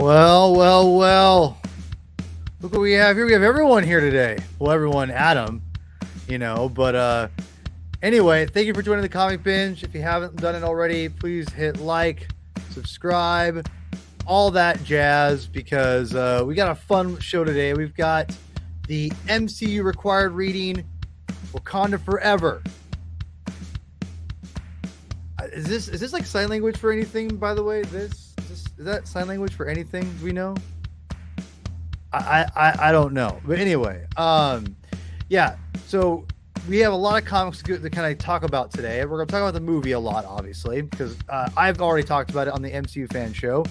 Well. Look what we have here. We have everyone here today. Well, everyone, Adam, but anyway, thank you for joining the Comic Binge. If you haven't done it already, please hit like, subscribe, all that jazz, because we got a fun show today. We've got the MCU required reading, Wakanda Forever. Is this like sign language for anything, by the way? Is that sign language for anything? Do we know? I don't know, but anyway, yeah. So we have a lot of comics to kind of talk about today. We're going to talk about the movie a lot, obviously, because I've already talked about it on the MCU fan show,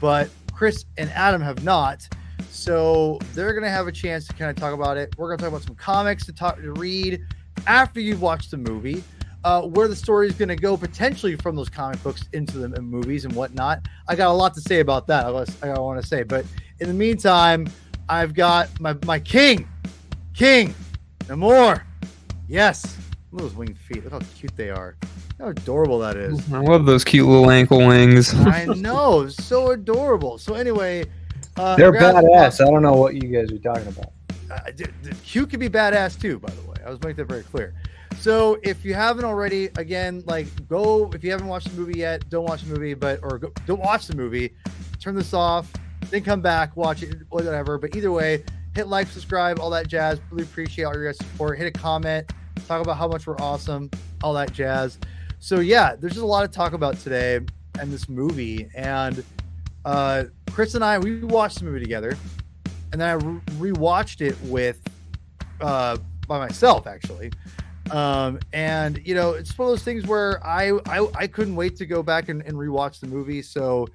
but Chris and Adam have not. So they're going to have a chance to kind of talk about it. We're going to talk about some comics to read after you've watched the movie. Where the story is going to go potentially from those comic books into the movies and whatnot. I got a lot to say about that. I want to say, but in the meantime, I've got my King, Namor. Yes, look at those winged feet. Look how cute they are. How adorable that is. I love those cute little ankle wings. I know, so adorable. So anyway, they're badass. I don't know what you guys are talking about. Q can be badass too, by the way. I was making that very clear. So if you haven't already, again, if you haven't watched the movie yet, don't watch the movie, don't watch the movie, turn this off, then come back, watch it, whatever. But either way, hit like, subscribe, all that jazz. Really appreciate all your guys' support. Hit a comment, talk about how much we're awesome, all that jazz. So yeah, there's just a lot to talk about today and this movie. And Chris and I, we watched the movie together, and then I rewatched it by myself, actually. And it's one of those things where I couldn't wait to go back and rewatch the movie. So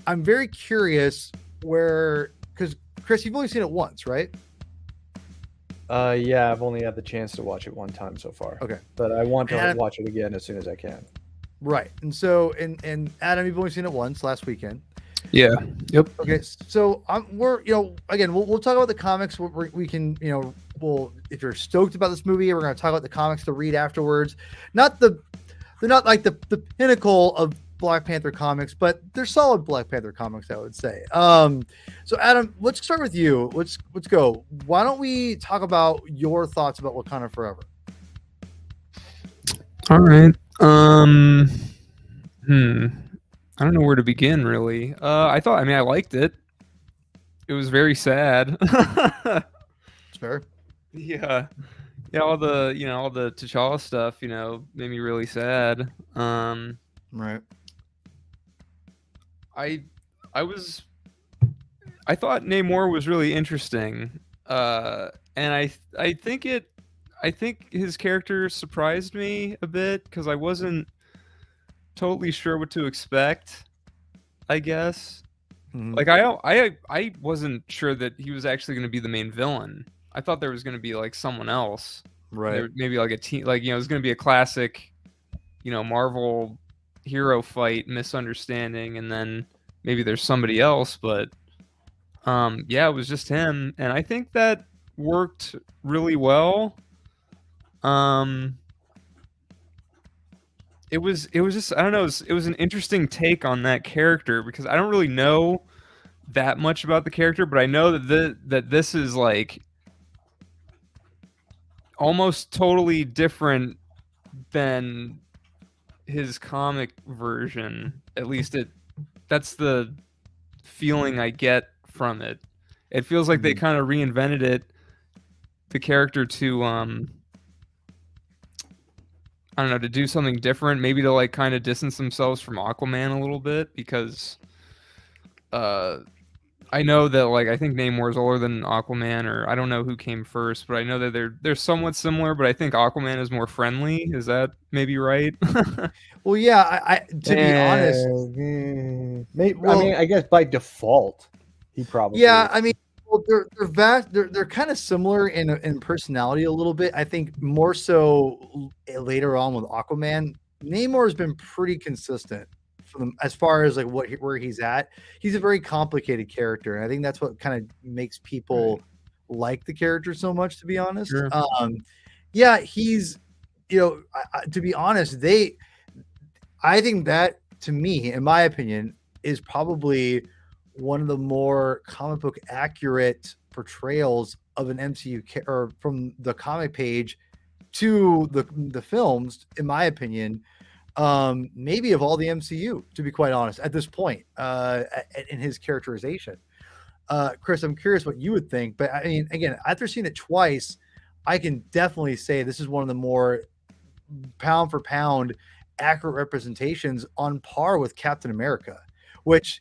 I'm very curious because Chris, you've only seen it once, right? Yeah, I've only had the chance to watch it one time so far. Okay. But I want to watch it again as soon as I can. Right. And so, and Adam, you've only seen it once last weekend. Yeah. Yep. Okay. So again, we'll talk about the comics. We can, if you're stoked about this movie, we're going to talk about the comics to read afterwards. They're not like the pinnacle of Black Panther comics, but they're solid Black Panther comics, I would say. So Adam, let's start with you. Let's go. Why don't we talk about your thoughts about Wakanda Forever? All right. I don't know where to begin, really. I liked it. It was very sad. It's fair. Yeah. All the T'Challa stuff, made me really sad. Right. I thought Namor was really interesting. And I think his character surprised me a bit because I wasn't totally sure what to expect, I guess. Mm-hmm. Like I wasn't sure that he was actually going to be the main villain. I thought there was going to be like someone else, right? Maybe like a team, like it was going to be a classic, Marvel hero fight, misunderstanding, and then maybe there's somebody else. But it was just him, and I think that worked really well. It was just, I don't know, it was an interesting take on that character because I don't really know that much about the character, but I know that this is like almost totally different than his comic version. At least that's the feeling I get from it. It feels like they kind of reinvented the character to I don't know, to do something different, maybe to like kind of distance themselves from Aquaman a little bit, because I know that like I think Namor is older than Aquaman, or I don't know who came first, but I know that they're somewhat similar, but I think Aquaman is more friendly. Is that maybe right? Well, yeah, I to be honest, I guess by default he probably is. I mean, well, they're kind of similar in personality a little bit. I think more so later on with Aquaman. Namor has been pretty consistent as far as like where he's at. He's a very complicated character, and I think that's what kind of makes people like the character so much, to be honest. Sure. He's to be honest, I think that, to me, in my opinion, is probably one of the more comic book accurate portrayals of an MCU or from the comic page to the films, in my opinion, maybe of all the MCU, to be quite honest, at this point, in his characterization. Chris, I'm curious what you would think, but I mean, again, after seeing it twice, I can definitely say this is one of the more pound for pound accurate representations on par with Captain America, which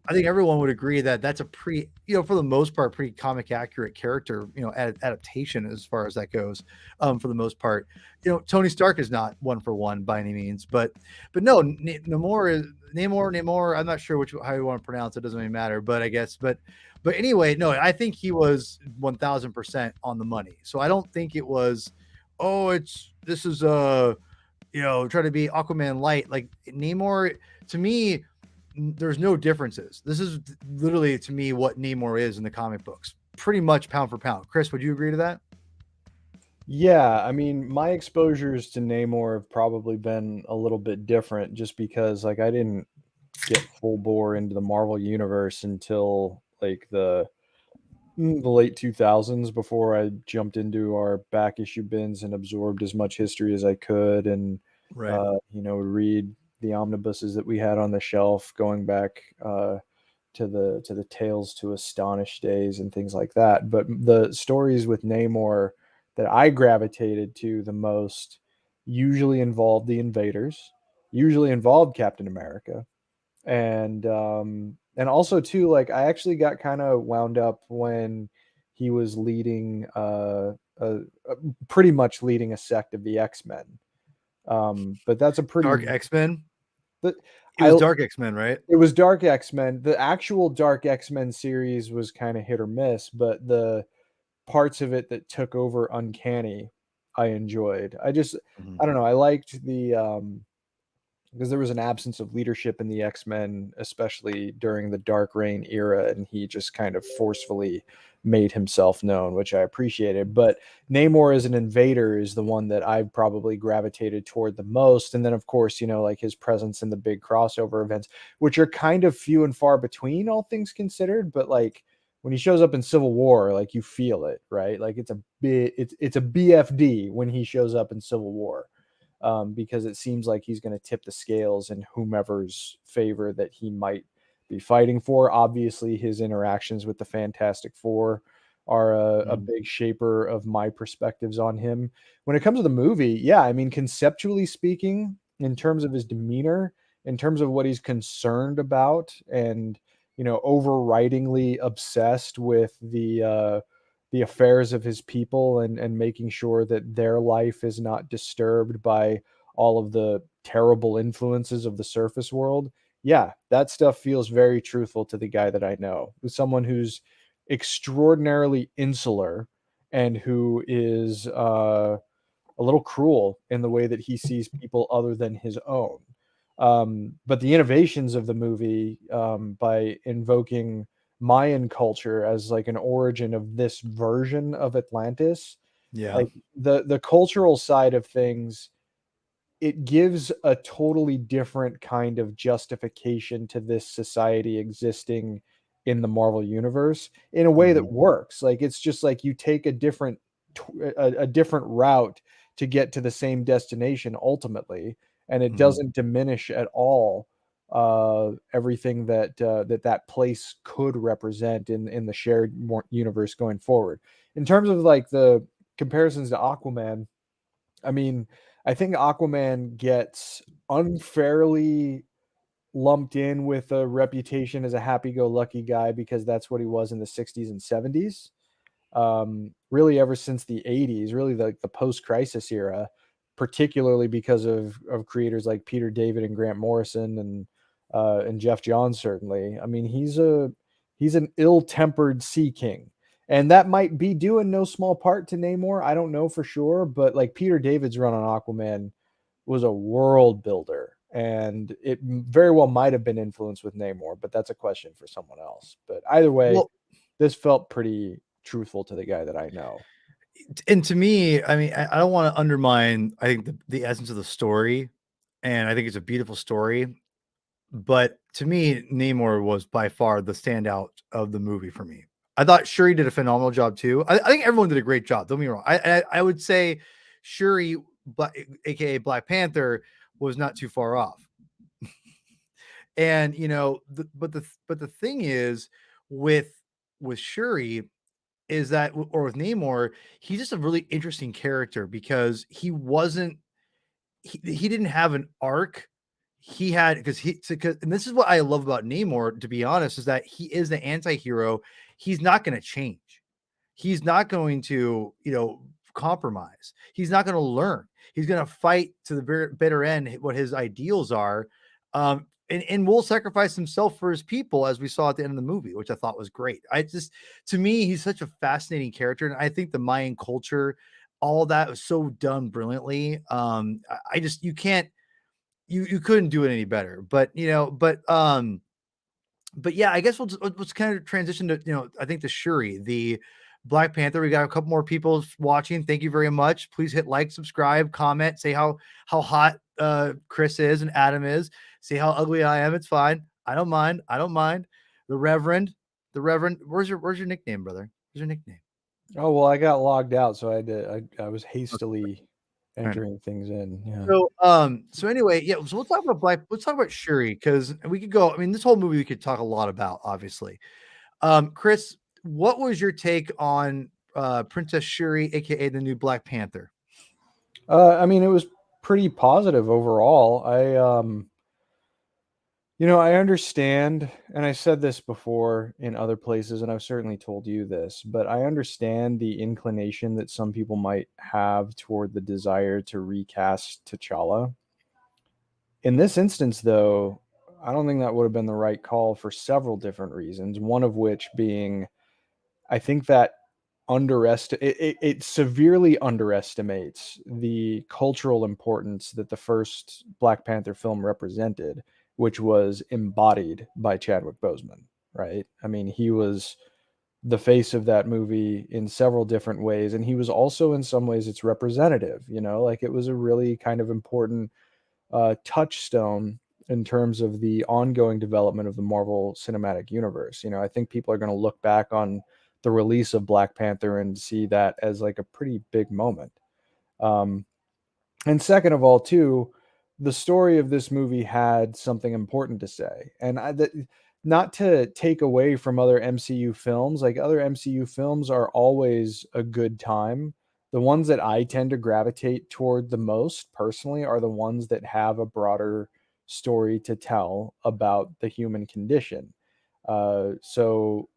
I think everyone would agree that that's a pretty, for the most part, pretty comic accurate character, adaptation as far as that goes. For the most part, Tony Stark is not one for one by any means, but no, Namor. I'm not sure how you want to pronounce it. Doesn't really matter, but I guess, but anyway, no, I think he was 1,000% on the money. So I don't think it was, this is try to be Aquaman light. Like Namor, to me, there's no differences. This is literally, to me, what Namor is in the comic books, pretty much pound for pound. Chris, would you agree to that? Yeah, I mean, my exposures to Namor have probably been a little bit different just because like I didn't get full bore into the Marvel universe until like the late 2000s before I jumped into our back issue bins and absorbed as much history as I could and Right. read the omnibuses that we had on the shelf going back to the Tales to Astonish days and things like that. But the stories with Namor that I gravitated to the most usually involved the invaders, usually involved Captain America, and also too, like I actually got kind of wound up when he was leading pretty much leading a sect of the X-Men. But that's a pretty Dark X-Men. but It was I Dark X-Men, right? it was Dark X-Men. The actual Dark X-Men series was kind of hit or miss, but the parts of it that took over Uncanny, I enjoyed. I don't know. I liked because there was an absence of leadership in the X-Men, especially during the Dark Reign era, and he just kind of forcefully made himself known, which I appreciated. But Namor as an invader is the one that I've probably gravitated toward the most. And then, of course, like his presence in the big crossover events, which are kind of few and far between, all things considered. But like when he shows up in Civil War, like you feel it, right? Like it's a BFD when he shows up in Civil War. Because it seems like he's going to tip the scales in whomever's favor that he might be fighting for. Obviously, his interactions with the Fantastic Four are a big shaper of my perspectives on him. When it comes to the movie, yeah, I mean, conceptually speaking, in terms of his demeanor, in terms of what he's concerned about, and overridingly obsessed with the affairs of his people and making sure that their life is not disturbed by all of the terrible influences of the surface world. Yeah, that stuff feels very truthful to the guy that I know, who's someone who's extraordinarily insular and who is a little cruel in the way that he sees people other than his own. But the innovations of the movie, by invoking Mayan culture as like an origin of this version of Atlantis, Yeah. like the cultural side of things, it gives a totally different kind of justification to this society existing in the Marvel universe in a way that works. Like it's just like you take a different route to get to the same destination ultimately, and it doesn't diminish at all everything that place could represent in the shared universe going forward. In terms of like the comparisons to Aquaman, I mean, I think Aquaman gets unfairly lumped in with a reputation as a happy-go-lucky guy because that's what he was in the 60s and 70s. Really ever since the 80s, really the post-crisis era, particularly because of creators like Peter David and Grant Morrison and Jeff Johns, certainly. I mean, he's an ill-tempered sea king. And that might be due in no small part to Namor. I don't know for sure, but like Peter David's run on Aquaman was a world builder, and it very well might have been influenced with Namor, but that's a question for someone else. But either way, Well, this felt pretty truthful to the guy that I know. and to me, I mean, I don't want to undermine, I think, the essence of the story, and I think it's a beautiful story. But to me, Namor was by far the standout of the movie for me. I thought Shuri did a phenomenal job too. I think everyone did a great job. Don't get me wrong. I would say Shuri, aka Black Panther, was not too far off. And but the thing is with Shuri is that, or with Namor, he's just a really interesting character because he wasn't he didn't have an arc. He had and this is what I love about Namor, to be honest, is that he is the anti-hero. He's not going to change. He's not going to, compromise. He's not going to learn. He's going to fight to the very bitter end what his ideals are. And will sacrifice himself for his people, as we saw at the end of the movie, which I thought was great. To me, he's such a fascinating character. And I think the Mayan culture, all that was so done brilliantly. You can't, you couldn't do it any better. But yeah, I guess let's kind of transition to, I think, the Shuri, the Black Panther. We got a couple more people watching. Thank you very much. Please hit like, subscribe, comment, say how hot Chris is and Adam is. Say how ugly I am. It's fine. I don't mind. The Reverend. Where's your nickname, brother? Where's your nickname? Oh, well, I got logged out, so I was hastily entering things in. Yeah. So anyway, yeah. So let's talk about Shuri, because we could go. I mean, this whole movie we could talk a lot about, obviously. Chris, what was your take on Princess Shuri, aka the new Black Panther? I mean, it was pretty positive overall. I understand, and I said this before in other places, and I've certainly told you this, but I understand the inclination that some people might have toward the desire to recast T'Challa. In this instance, though, I don't think that would have been the right call for several different reasons. One of which being, I think that it severely underestimates the cultural importance that the first Black Panther film represented, which was embodied by Chadwick Boseman, right? I mean, he was the face of that movie in several different ways, and he was also in some ways its representative, like it was a really kind of important touchstone in terms of the ongoing development of the Marvel Cinematic Universe. I think people are going to look back on the release of Black Panther and see that as like a pretty big moment. And second of all, too, the story of this movie had something important to say. And not to take away from other MCU films, like other MCU films are always a good time. The ones that I tend to gravitate toward the most personally are the ones that have a broader story to tell about the human condition. So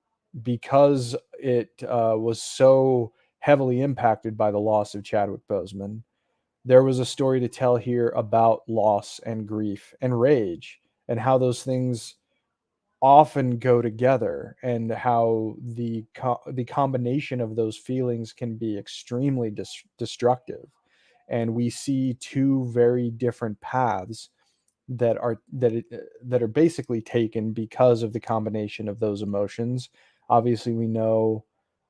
because it was so heavily impacted by the loss of Chadwick Boseman, there was a story to tell here about loss and grief and rage and how those things often go together, and how the combination of those feelings can be extremely destructive. And we see two very different paths that are basically taken because of the combination of those emotions. Obviously, we know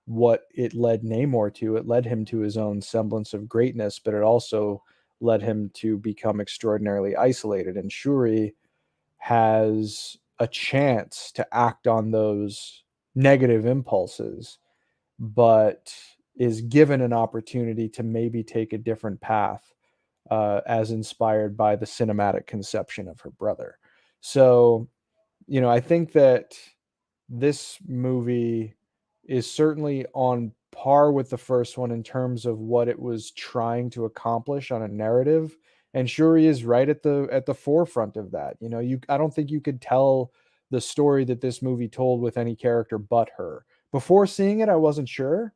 what it led Namor to. It led him to his own semblance of greatness, but it also led him to become extraordinarily isolated. And Shuri has a chance to act on those negative impulses, but is given an opportunity to maybe take a different path, as inspired by the cinematic conception of her brother. So, I think that this movie is certainly on par with the first one in terms of what it was trying to accomplish on a narrative. And Shuri is right at the forefront of that. I don't think you could tell the story that this movie told with any character but her. Before seeing it, I wasn't sure.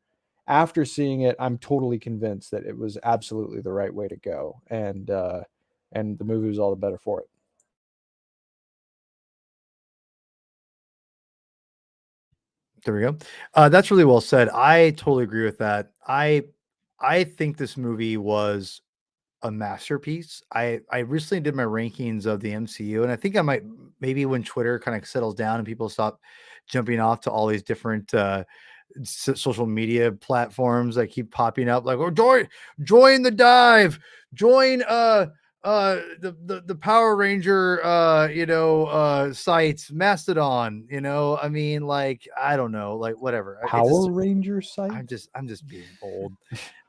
After seeing it, I'm totally convinced that it was absolutely the right way to go, and the movie was all the better for it. There we go. That's really well said. I totally agree with that. I think this movie was a masterpiece. I recently did my rankings of the MCU, and I think I might, maybe when Twitter kind of settles down and people stop jumping off to all these different social media platforms that keep popping up, like, oh, join the dive, join the Power Ranger sites, Mastodon, I mean, like, I don't know, like, whatever. Power Ranger site? I'm just being bold.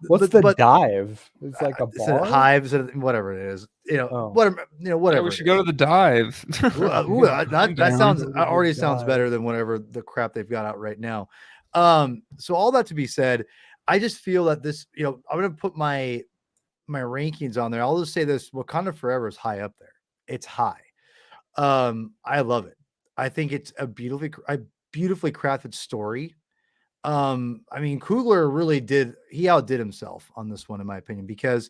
What's the dive? It's like a Is it bar? Hives, whatever it is, Oh. whatever, Yeah, whatever we it should is. go to the dive. That down. sounds Go to the already sounds dive. better than whatever the crap they've got out right now. So all that to be said, I just feel that this, I'm gonna put my rankings on there. I'll just say this: Wakanda Forever is high up there. It's high. I love it. I think it's a beautifully crafted story. I mean, Coogler really he outdid himself on this one, in my opinion, because,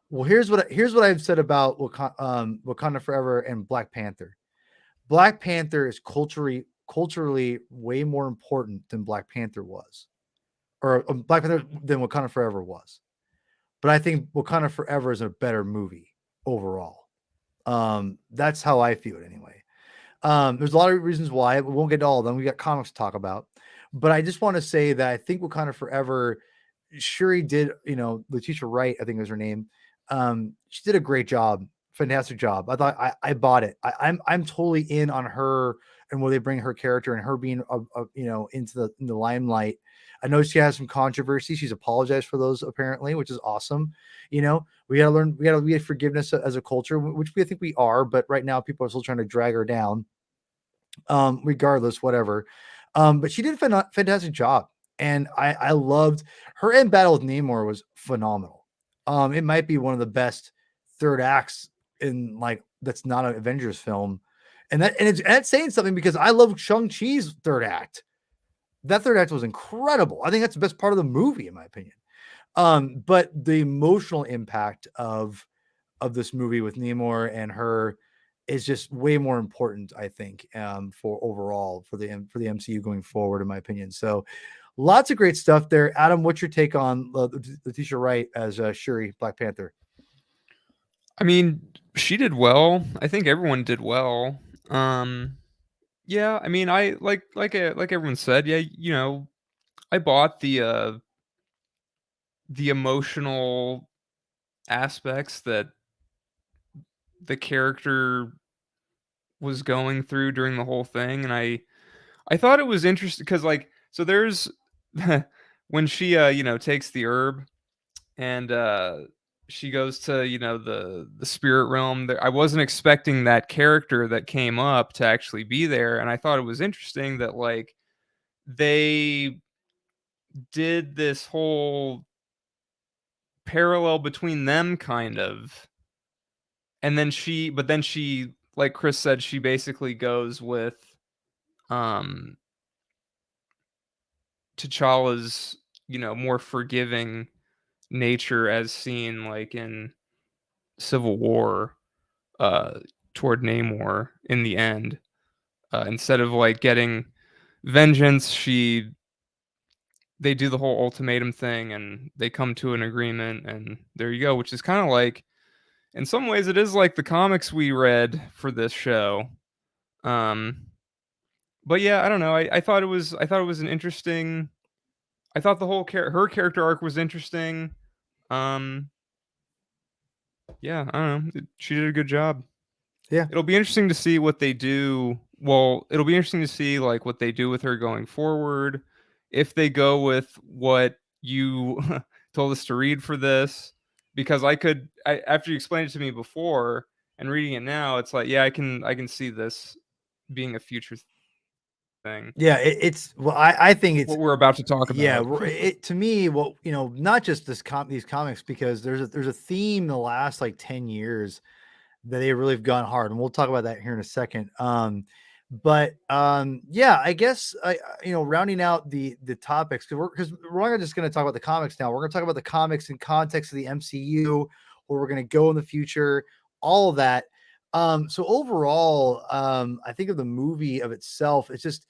well, here's what I've said about Wakanda Forever and Black Panther. Black Panther is culturally way more important than Black Panther was, or Black Panther than Wakanda Forever was. But I think Wakanda Forever is a better movie overall. That's how I feel it anyway. There's a lot of reasons why. We won't get to all of them. We got comics to talk about, but I just want to say that I think Wakanda Forever, Shuri did, Letitia Wright, I think was her name. She did a great job, fantastic job. I thought I bought it. I'm totally in on her and where they bring her character and her being, into the limelight. I know she has some controversy. She's apologized for those apparently, which is awesome. We gotta learn. We gotta get forgiveness as a culture, which I think we are. But right now, people are still trying to drag her down. Regardless, whatever. But she did a fantastic job, and I loved her end battle with Namor was phenomenal. It might be one of the best third acts in, like, that's not an Avengers film, and that's saying something, because I love Shang-Chi's third act. That third act was incredible. I think that's the best part of the movie, in my opinion. But the emotional impact of this movie with Namor and her is just way more important, I think, for overall for the MCU going forward, in my opinion. So, lots of great stuff there. Adam, what's your take on Letitia Wright as Shuri, Black Panther? I mean, she did well. I think everyone did well. Yeah, I mean, I like everyone said. Yeah, I bought the emotional aspects that the character was going through during the whole thing, and I thought it was interesting because, like, so there's when she takes the herb and she goes to the spirit realm there. I wasn't expecting that character that came up to actually be there, and I thought it was interesting that, like, they did this whole parallel between them, kind of. And then she, like Chris said, she basically goes with um T'Challa's, more forgiving nature, as seen, like, in Civil War, uh toward Namor in the end. Instead of, like, getting vengeance, they do the whole ultimatum thing, and they come to an agreement, and there you go, which is kind of like, in some ways, it is like the comics we read for this show. Um, but yeah, I don't know. I thought it was an interesting. I thought the whole her character arc was interesting. Um, yeah, I don't know. She did a good job. Yeah. It'll be interesting to see what they do. Well, it'll be interesting to see, like, what they do with her going forward. If they go with what you told us to read for this, because after you explained it to me before and reading it now, it's like, yeah, I can see this being a future thing. Yeah, it's well, I think it's, What we're about to talk yeah, about. it to me, well, not just these comics, because there's a theme the last like 10 years that they really have gone hard, and we'll talk about that here in a second. But yeah, I guess rounding out the topics, because we're not just going to talk about the comics now. We're going to talk about the comics in context of the MCU, where we're going to go in the future, all of that. So overall, I think of the movie of itself, it's just,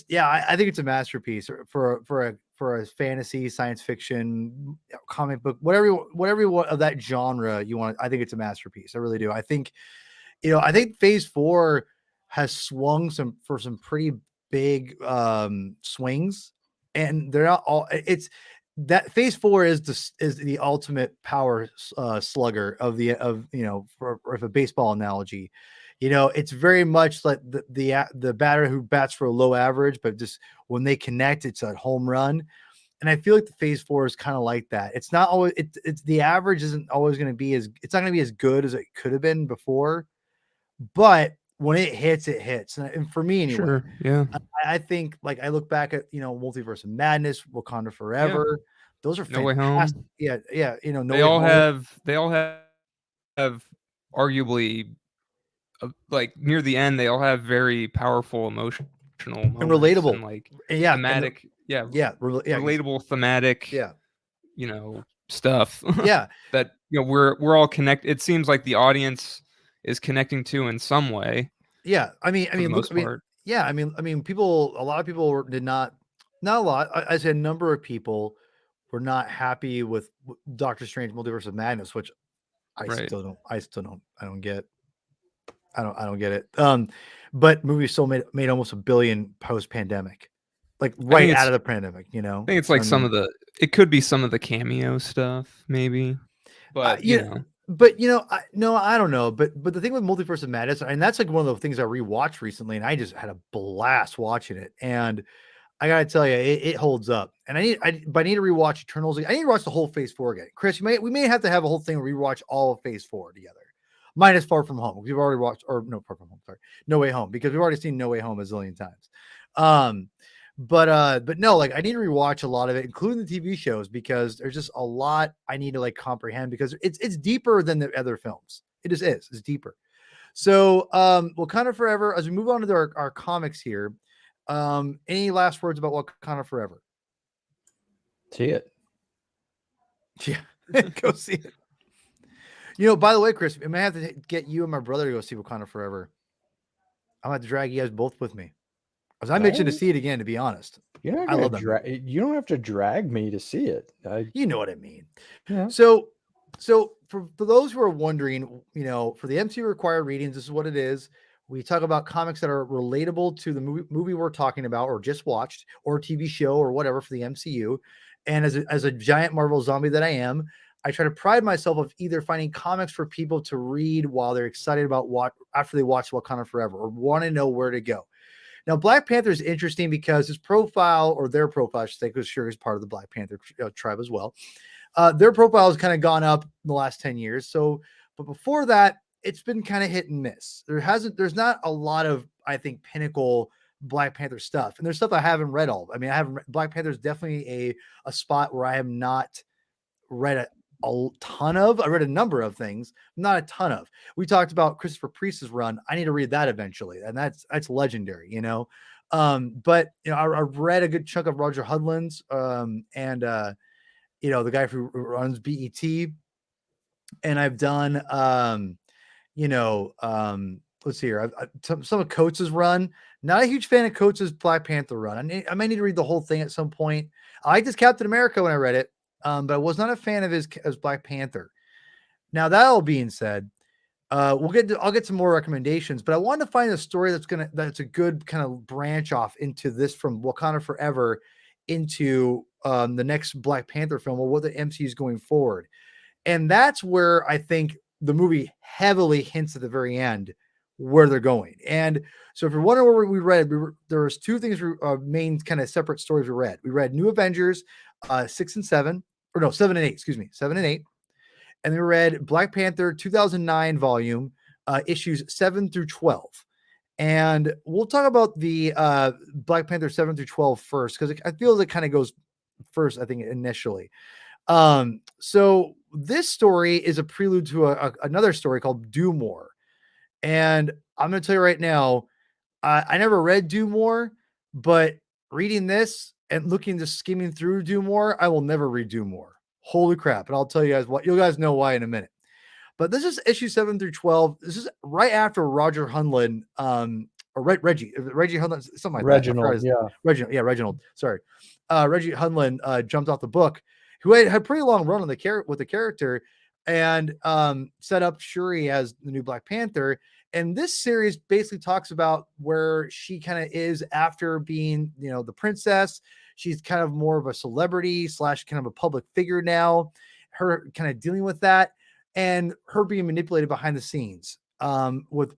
yeah, I think it's a masterpiece for a fantasy, science fiction, comic book, whatever you want of that genre you want. I think it's a masterpiece. I really do. I think, I think Phase 4 has swung for some pretty big swings, and they're not all. that Phase 4 is the ultimate power slugger of for a baseball analogy. It's very much like the batter who bats for a low average, but just when they connect, it's a home run. And I feel like the Phase 4 is kind of like that. It's not always it's the average isn't always going to be it's not going to be as good as it could have been before, but when it hits, it hits. And for me anyway, Sure. Yeah. I think, like, I look back at, Multiverse of Madness, Wakanda Yeah. Forever. Those are No Way fantastic. Home. Yeah, yeah. No They Way all Home. have arguably like near the end, they all have very powerful emotional And moments relatable. and like Yeah, thematic, yeah, relatable thematic, yeah, stuff yeah, that we're all connected. It seems like the audience is connecting to in some way yeah. for the Look, most part. yeah. A lot of people did not a lot. I say a number of people were not happy with Doctor Strange Multiverse of Madness, which Right. I don't get. I don't get it. But movie still made almost $1 billion post pandemic, like I think right out it's of the pandemic. I think it's like it could be some of the cameo stuff, maybe. But Yeah, but I don't know. But the thing with Multiverse of Madness, and that's like one of the things I rewatched recently, and I just had a blast watching it. And I gotta tell you, it holds up. And but I need to rewatch Eternals. I need to watch the whole Phase 4 again. Chris, we may have to have a whole thing where we rewatch all of Phase 4 together, minus Far From Home. We've already watched, or no, Far From Home. Sorry, No Way Home, because we've already seen No Way Home a zillion times. But no, like, I need to rewatch a lot of it, including the TV shows, because there's just a lot I need to like comprehend, because it's deeper than the other films. It just is. It's deeper. So, Wakanda Forever. As we move on to our comics here, any last words about Wakanda Forever? See it. Yeah, go see it. By the way, Chris, I may have to get you and my brother to go see Wakanda Forever. I'm gonna have to drag you guys both with me, because I'm itching to see it again. To be honest, I love that movie. You don't have to drag me to see it. You know what I mean. Yeah. So for those who are wondering, for the MCU required readings, this is what it is. We talk about comics that are relatable to the movie we're talking about, or just watched, or TV show, or whatever for the MCU. And as a giant Marvel zombie that I am, I try to pride myself of either finding comics for people to read while they're excited about after they watch Wakanda Forever, or want to know where to go. Now, Black Panther is interesting because his profile, or their profile, I should say, because Shuri's part of the Black Panther tribe as well. Their profile has kind of gone up in the last 10 years. So, but before that, it's been kind of hit and miss. There's not a lot of, I think, pinnacle Black Panther stuff. And there's stuff I haven't read all. I mean, Black Panther is definitely a spot where I have not read a ton of. I read a number of things, not a ton of. We talked about Christopher Priest's run. I need to read that eventually, and that's legendary, But I've read a good chunk of Roger Hudlin's, and the guy who runs BET, and I've done, let's see here. Some of Coates's run. Not a huge fan of Coates's Black Panther run. I might need to read the whole thing at some point. I liked his Captain America when I read it, but I was not a fan of his Black Panther. Now, that all being said, I'll get some more recommendations, but I wanted to find a story that's a good kind of branch off into this, from Wakanda Forever into the next Black Panther film, or what the MCU is going forward. And that's where I think the movie heavily hints at the very end where they're going. And so if you're wondering where we read, there was two things, main kind of separate stories we read. We read New Avengers 6 and 7, or no, 7 and 8, excuse me, 7 and 8. And we read Black Panther 2009 volume, issues 7 through 12. And we'll talk about the Black Panther 7 through 12 first, because I feel it kind of goes first, I think, initially. So this story is a prelude to another story called Do More. And I'm going to tell you right now, I never read Do More, but reading this and skimming through Do More, I will never read Do More. Holy crap. And I'll tell you guys what, you guys know why in a minute. But this is issue 7 through 12. This is right after Roger Hunlin, or Reggie Hunlin, something like Reginald, that. Reginald. Sorry. Reggie Hunlin jumped off the book, who had a pretty long run on with the character, and set up Shuri as the new Black Panther. And this series basically talks about where she kind of is after being, the princess. she's kind of more of a celebrity slash kind of a public figure now. Her kind of dealing with that and her being manipulated behind the scenes, with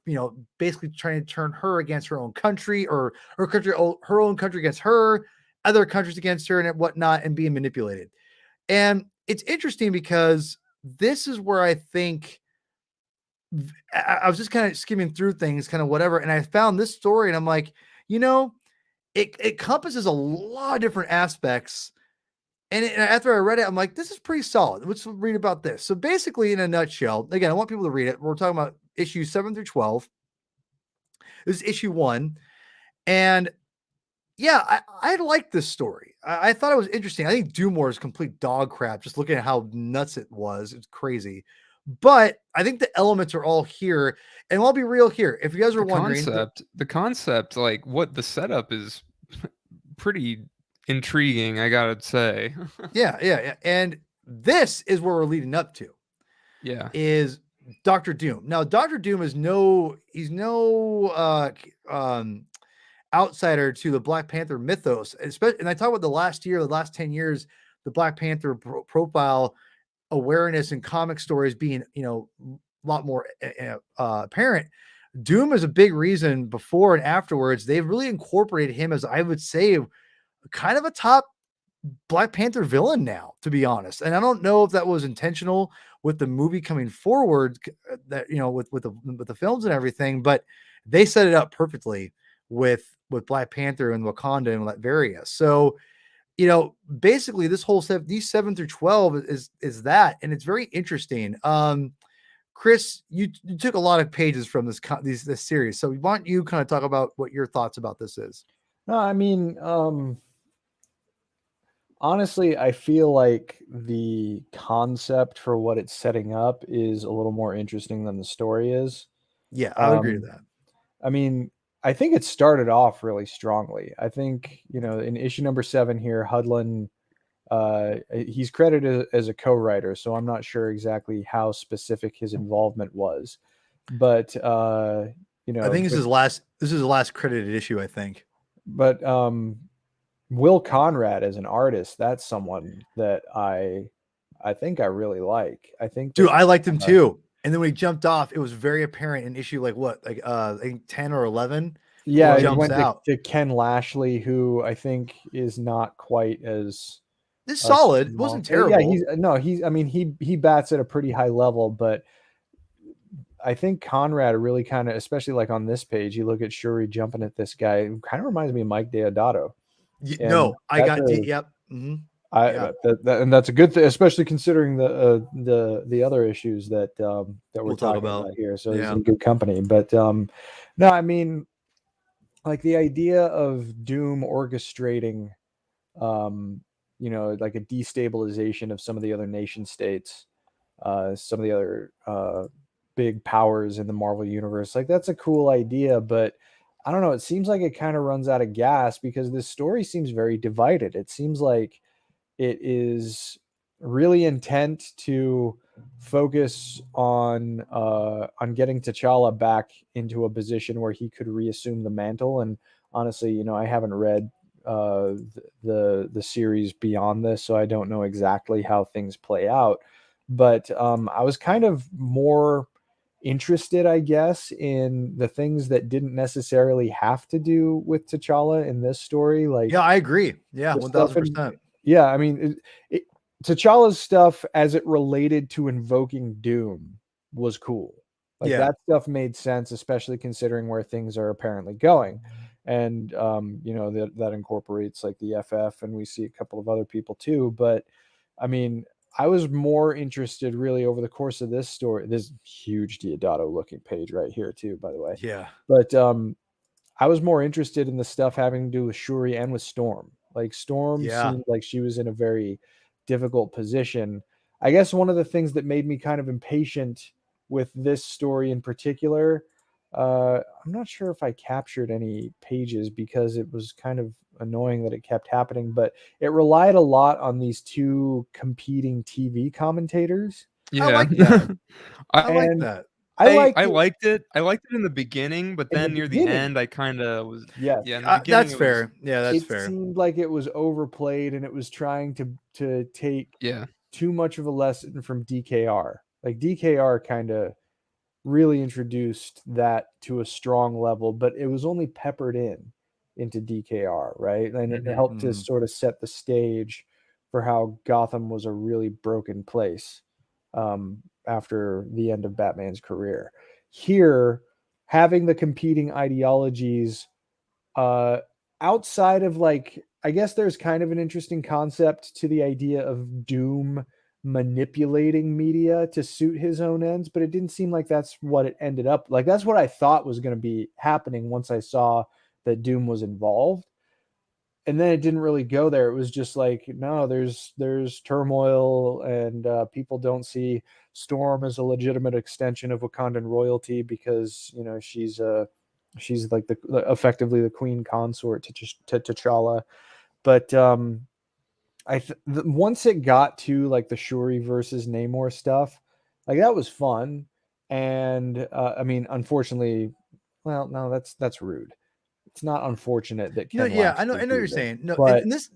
basically trying to turn her against her own country, or her own country against her, other countries against her, and whatnot, and being manipulated. And it's interesting because this is where I think I was just kind of skimming through things, kind of whatever, and I found this story, and I'm like, it encompasses a lot of different aspects. And after I read it, I'm like, this is pretty solid. Let's read about this. So basically, in a nutshell, again, I want people to read it. We're talking about issues 7 through 12. This is issue 1. And yeah, I like this story. I thought it was interesting. I think Doomore is complete dog crap, just looking at how nuts it was. It's crazy. But I think the elements are all here. And I'll be real here. If you guys are wondering. The concept, like what the setup is pretty intriguing, I gotta say. Yeah. And this is where we're leading up to. Yeah. Is Dr. Doom. Now, Dr. Doom is no outsider to the Black Panther mythos. Especially, and I talk about the last 10 years, the Black Panther profile awareness and comic stories being, a lot more apparent. Doom is a big reason before and afterwards. They've really incorporated him as, I would say, kind of a top Black Panther villain now, to be honest. And I don't know if that was intentional with the movie coming forward, that with the films and everything, but they set it up perfectly with Black Panther and Wakanda and Latveria. So, basically this whole set, these 7 through 12 is that, and it's very interesting. Chris, you took a lot of pages from this series, so why don't you kind of talk about what your thoughts about this is? No, I mean, honestly, I feel like the concept for what it's setting up is a little more interesting than the story is. Yeah, I would agree with that. I mean, I think it started off really strongly. I think, in issue number 7 here, Hudlin, he's credited as a co-writer, so I'm not sure exactly how specific his involvement was. But, I think this is the last credited issue, I think. But Will Conrad as an artist, that's someone that I think I really like. I think dude, I liked him too. And then when he jumped off, it was very apparent in issue I think 10 or 11. Yeah, he jumps out to Ken Lashley, who I think is not quite as this solid. It wasn't terrible. Yeah, he bats at a pretty high level, but I think Conrad really kind of, especially like on this page, you look at Shuri jumping at this guy, it kind of reminds me of Mike Deodato. Yep. Mm-hmm. And that's a good thing, especially considering the other issues that we're talking about here. So it's in good company. But no, I mean, like the idea of Doom orchestrating, like a destabilization of some of the other nation states, some of the other big powers in the Marvel universe, like that's a cool idea, but I don't know, it seems like it kind of runs out of gas because this story seems very divided. It seems like it is really intent to focus on getting T'Challa back into a position where he could reassume the mantle. And honestly, I haven't read the series beyond this, so I don't know exactly how things play out. But I was kind of more interested, I guess, in the things that didn't necessarily have to do with T'Challa in this story. Like, yeah, I agree. Yeah, 1000%. Yeah, I mean, T'Challa's stuff as it related to invoking Doom was cool. Like that stuff made sense, especially considering where things are apparently going. And that incorporates like the FF, and we see a couple of other people too. But I mean, I was more interested really over the course of this story. This huge Deodato looking page right here too, by the way. Yeah. But I was more interested in the stuff having to do with Shuri and with Storm. Like Storm seemed like she was in a very difficult position. I guess one of the things that made me kind of impatient with this story in particular, I'm not sure if I captured any pages because it was kind of annoying that it kept happening, but it relied a lot on these two competing TV commentators. Yeah. I like that. I like that. I liked it. liked it. I liked it in the beginning, but In the then near the beginning. end, I kind of was. Yes. Yeah, in the beginning, That's it was. fair. Yeah, that's It fair. seemed like it was overplayed and it was trying to take Yeah. too much of a lesson from DKR. Like DKR kind of really introduced that to a strong level, but it was only peppered into DKR, right? And it helped to sort of set the stage for how Gotham was a really broken place after the end of Batman's career. Here, having the competing ideologies outside of like, I guess there's kind of an interesting concept to the idea of Doom manipulating media to suit his own ends, but it didn't seem like that's what it ended up like. That's what I thought was going to be happening once I saw that Doom was involved. And then it didn't really go there. It was just like, no, there's turmoil, and people don't see Storm as a legitimate extension of Wakandan royalty because she's like effectively the queen consort to T'Challa. But once it got to like the Shuri versus Namor stuff, like that was fun. And I mean, unfortunately, well, no, that's rude. It's not unfortunate that Ken Yeah, I Lashley know what did you're it, saying. No, but and this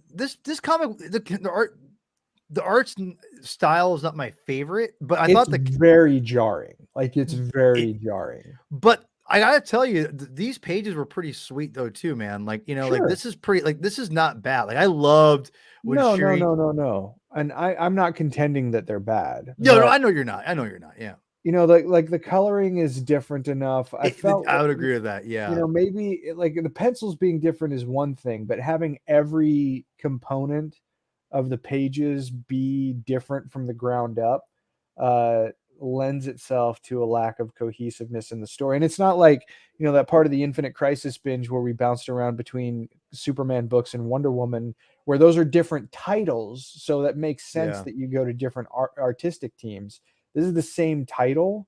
comic, the art's style is not my favorite, but I thought it's very jarring. Like it's very jarring. but I gotta tell you, these pages were pretty sweet though too, man. Like like Sure. this is pretty, like this is not bad. Like I loved when No, Shuri. no. And I'm not contending that they're bad. No, but, I know you're not. I know you're not. Yeah, like the coloring is different enough. I felt I would agree with that. Yeah, maybe like the pencils being different is one thing, but having every component of the pages be different from the ground up lends itself to a lack of cohesiveness in the story. And it's not like that part of the Infinite Crisis binge where we bounced around between Superman books and Wonder Woman, where those are different titles, so that makes sense that you go to different artistic teams. This is the same title,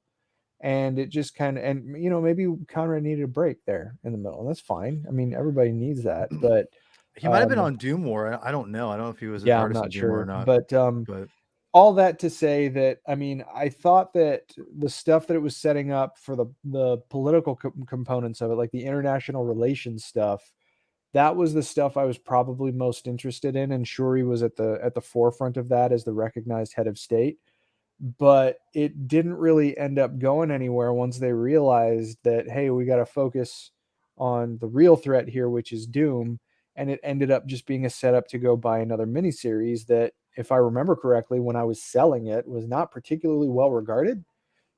and it just kind of, and maybe Conrad needed a break there in the middle, and that's fine. I mean, everybody needs that, but he might have been on Doom War. I don't know. I don't know if he was an yeah, I'm artist not in Doom War or sure, not. but all that to say that, I mean, I thought that the stuff that it was setting up for the political components of it, like the international relations stuff, that was the stuff I was probably most interested in, and Shuri was at the forefront of that as the recognized head of state. But it didn't really end up going anywhere once they realized that, hey, we got to focus on the real threat here, which is Doom. And it ended up just being a setup to go buy another miniseries that, if I remember correctly, when I was selling it, was not particularly well regarded.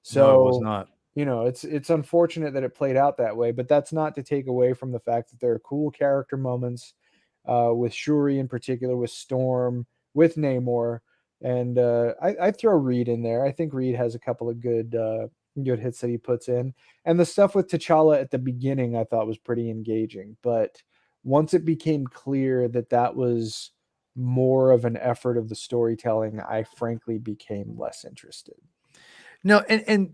So no, it was not. it's unfortunate that it played out that way, but that's not to take away from the fact that there are cool character moments with Shuri in particular, with Storm, with Namor. And I throw Reed in there. I think Reed has a couple of good hits that he puts in. And the stuff with T'Challa at the beginning I thought was pretty engaging. But once it became clear that that was more of an effort of the storytelling, I frankly became less interested. No, and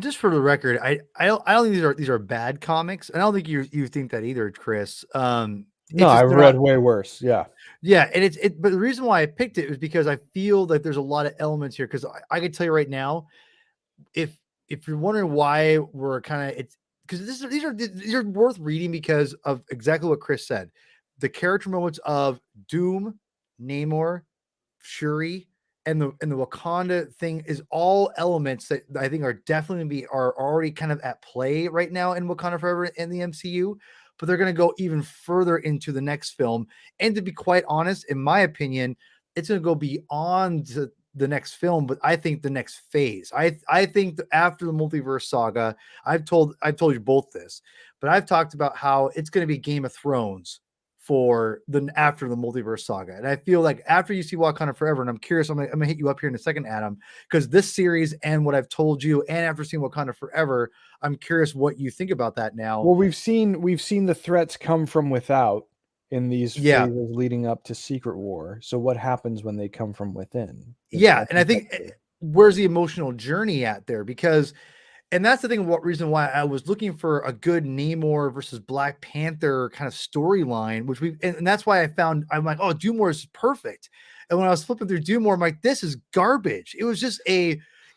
just for the record, I don't think these are bad comics. I don't think you think that either, Chris. No, I've read way worse. Yeah. Yeah, and but the reason why I picked it was because I feel that there's a lot of elements here. Because I can tell you right now, if you're wondering why we're kind of, it's because these are worth reading because of exactly what Chris said. The character moments of Doom, Namor, Shuri, and the Wakanda thing is all elements that I think are definitely are already kind of at play right now in Wakanda Forever in the MCU, but they're going to go even further into the next film. And to be quite honest, in my opinion, it's going to go beyond the next film, but I think the next phase. I think that after the multiverse saga, I've told you both this, but I've talked about how it's going to be Game of Thrones for after the multiverse saga. And I feel like after you see Wakanda Forever, and I'm curious, I'm gonna hit you up here in a second, Adam, because this series and what I've told you, and after seeing Wakanda Forever, I'm curious what you think about that now. Well, we've seen the threats come from without in these phases leading up to Secret War. So what happens when they come from within? Yeah, and I think where's the emotional journey at there? Because, and that's the thing, what reason why I was looking for a good Namor versus Black Panther kind of storyline, which and that's why I'm like, oh, Doom War is perfect. And when I was flipping through Doom War, I'm like, this is garbage. It was just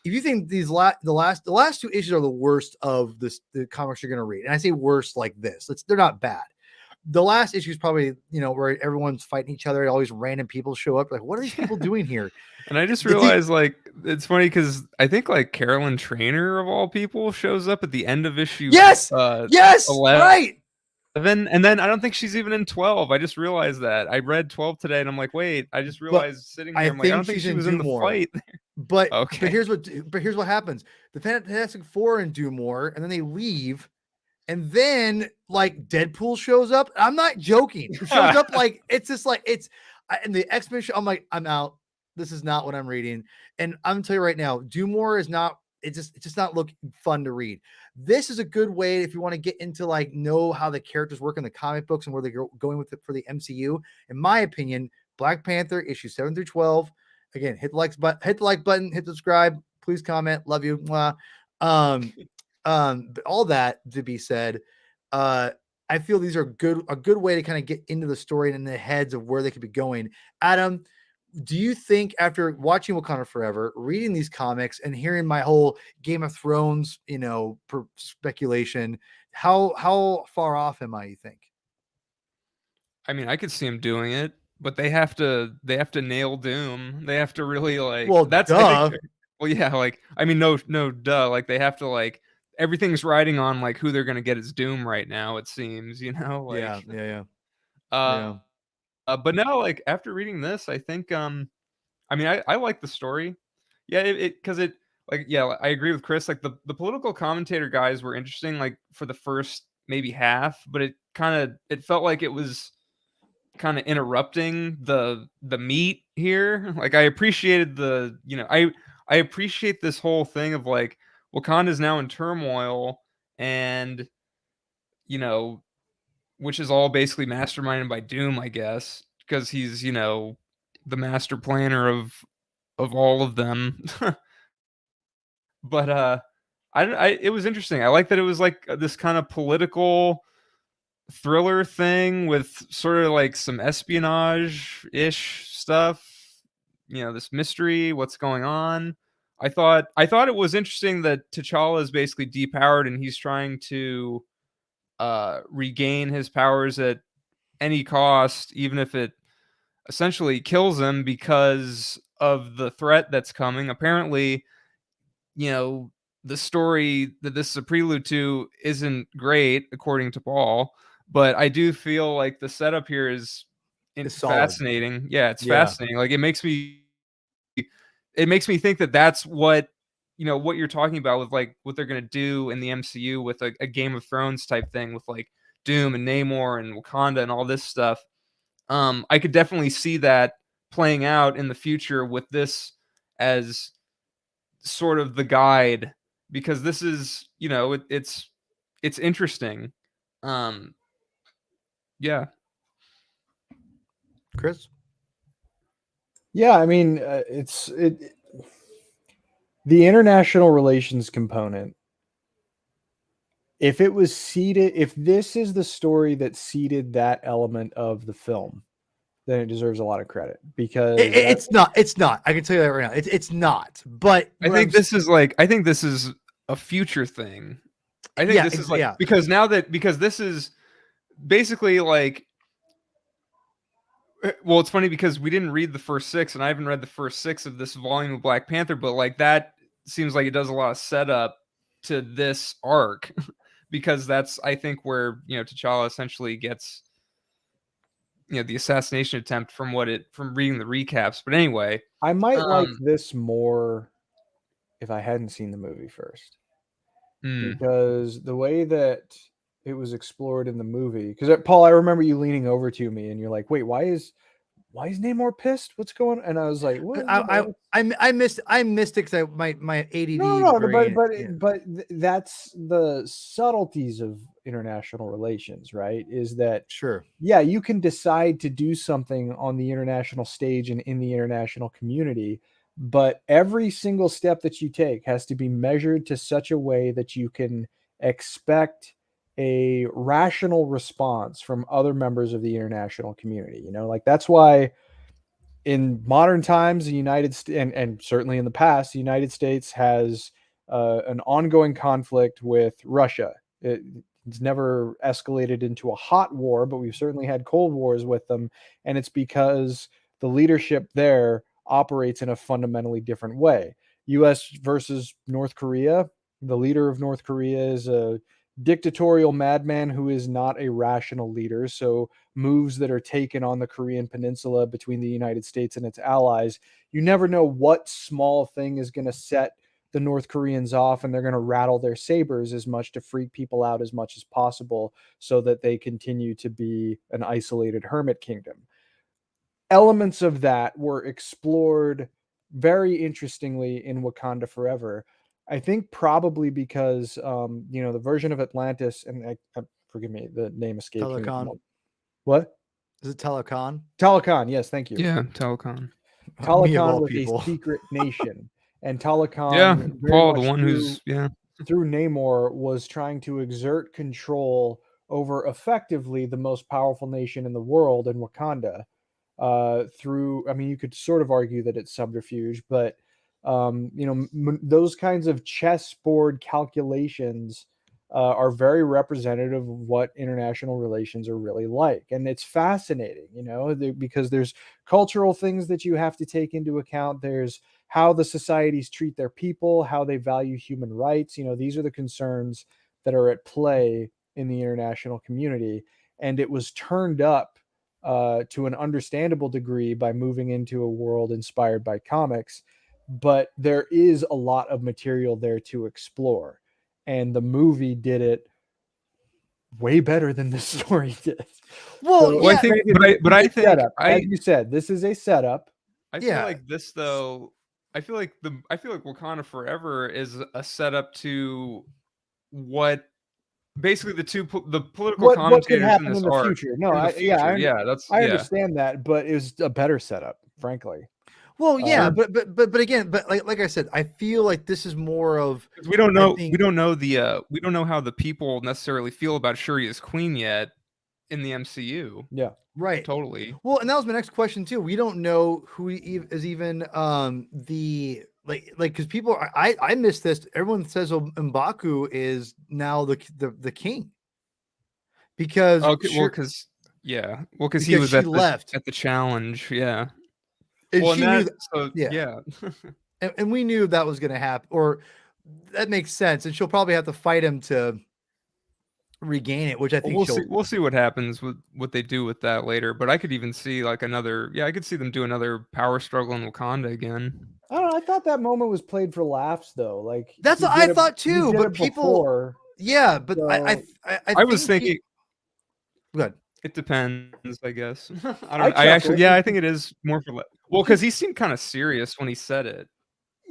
if you think the last two issues are the worst of the comics you're going to read, and I say worst like this, they're not bad. The last issue is probably, where everyone's fighting each other. All these random people show up. Like, what are these people doing here? And I just The deep- realized, like, it's funny because I think like Carolyn Trainer of all people shows up at the end of issue Yes, 11. right. And then I don't think she's even in 12. I just realized that. I read 12 today and I'm like, wait, I just realized sitting here, I'm like, I don't think she was in the fight. But Okay. but here's what happens. The Fantastic Four are in Do More, and then they leave. And then like Deadpool shows up. I'm not joking. It shows up like it's just like and the X-Men show, I'm like, I'm out. This is not what I'm reading. And I'm gonna tell you right now, Do More is not, it's just not look fun to read. This is a good way if you want to get into like know how the characters work in the comic books and where they're going with it for the MCU. In my opinion, Black Panther issue 7 through 12. Again, hit the like button, hit subscribe, please comment. Love you. Mwah. But all that to be said, I feel these are a good way to kind of get into the story and in the heads of where they could be going. Adam, do you think after watching Wakanda Forever, reading these comics and hearing my whole Game of Thrones, speculation, how far off am I, you think? I mean, I could see them doing it, but they have to nail Doom. They have to really like Well, that's duh. I think, well, yeah, like I mean, no, duh. Like they have to like everything's riding on like who they're gonna get as Doom right now. It seems, like Yeah. but no, like after reading this, I think I mean, I like the story. Yeah, because it like yeah, I agree with Chris. Like the political commentator guys were interesting, like for the first maybe half, but it felt like it was kind of interrupting the meat here. Like I appreciated I appreciate this whole thing of like Wakanda's now in turmoil and you know which is all basically masterminded by Doom, I guess, because he's the master planner of all of them. But it was interesting. I like that it was like this kind of political thriller thing with sort of like some espionage-ish stuff. This mystery, what's going on. I thought it was interesting that T'Challa is basically depowered and he's trying to regain his powers at any cost, even if it essentially kills him because of the threat that's coming. Apparently, the story that this is a prelude to isn't great, according to Paul. But I do feel like the setup here is It's solid. fascinating. Yeah, it's Yeah. fascinating. Like it makes me think that that's what what you're talking about with like what they're gonna do in the MCU with a Game of Thrones type thing with like Doom and Namor and Wakanda and all this stuff. I could definitely see that playing out in the future with this as sort of the guide because this is it's interesting. Um, yeah. Chris? Yeah, I mean, the international relations component. If this is the story that seeded that element of the film, then it deserves a lot of credit because It's not. I can tell you that right now. It's not. But I think this is a future thing. I think this is like because this is basically like well, it's funny because we didn't read the first 6 and I haven't read the first 6 of this volume of Black Panther, but like that seems like it does a lot of setup to this arc because that's I think where T'Challa essentially gets the assassination attempt from reading the recaps. But anyway, I might like this more if I hadn't seen the movie first. Because the way that it was explored in the movie, because Paul, I remember you leaning over to me and you're like, "Wait, why is Namor pissed? What's going on?" And I was like, "What?" I missed it because my ADD. No, but that's the subtleties of international relations, right? Is that sure? Yeah, you can decide to do something on the international stage and in the international community, but every single step that you take has to be measured to such a way that you can expect a rational response from other members of the international community. Like that's why in modern times, the United States, and certainly in the past, the United States has an ongoing conflict with Russia. It's never escalated into a hot war, but we've certainly had cold wars with them, and it's because the leadership there operates in a fundamentally different way. U.S. versus North Korea. The leader of North Korea is a dictatorial madman who is not a rational leader. So moves that are taken on the Korean Peninsula between the United States and its allies, you never know what small thing is going to set the North Koreans off, and they're going to rattle their sabers as much to freak people out as much as possible so that they continue to be an isolated hermit kingdom. Elements of that were explored very interestingly in Wakanda Forever. I think probably because the version of Atlantis, and forgive me, the name escapes me. Telecon. What? Is it Telecon? Talakhan, yes, thank you. Yeah, Telecon. Me of Talakhan all was people. a secret nation, and Yeah, Talakhan very Paul, the much one who's through Namor was trying to exert control over effectively the most powerful nation in the world in Wakanda. Through, I mean, you could sort of argue that it's subterfuge, but those kinds of chessboard calculations are very representative of what international relations are really like, and it's fascinating, because there's cultural things that you have to take into account. There's how the societies treat their people, how they value human rights. These are the concerns that are at play in the international community, and it was turned up to an understandable degree by moving into a world inspired by comics. But there is a lot of material there to explore, and the movie did it way better than the story did. Well, Well, I yeah, think, granted, but I it's a think setup. As you said, this is a setup. I feel yeah. like this though. I feel like Wakanda Forever is a setup to what basically the political What could commentators in happen this in the arc future? No, in the future. Yeah, that's I yeah. understand that, but it was a better setup, frankly. Well, yeah, Um, but again, but like I said, I feel like this is more of 'Cause we don't I know think we don't know how the people necessarily feel about Shuri as queen yet in the MCU. yeah. right. Totally. Well, and that was my next question too. We don't know who is even the like because people I missed this. Everyone says M'Baku is now the king because Okay, well, because he because was she left at the challenge. Yeah. and Well, and she knew that that, so yeah, yeah. and we knew that was going to happen, or that makes sense, and she'll probably have to fight him to regain it, which I Well, think she'll. we'll see what happens with what they do with that later. But I could even see like another. Yeah, I could see them do another power struggle in Wakanda again. I don't know. I thought that moment was played for laughs, though. Like That's what I thought he too, did but it people, before. yeah, but So I I was think thinking good. it depends, I guess. I I don't. I actually, chuckled. yeah, I think it is more for. Well, because he seemed kind of serious when he said it.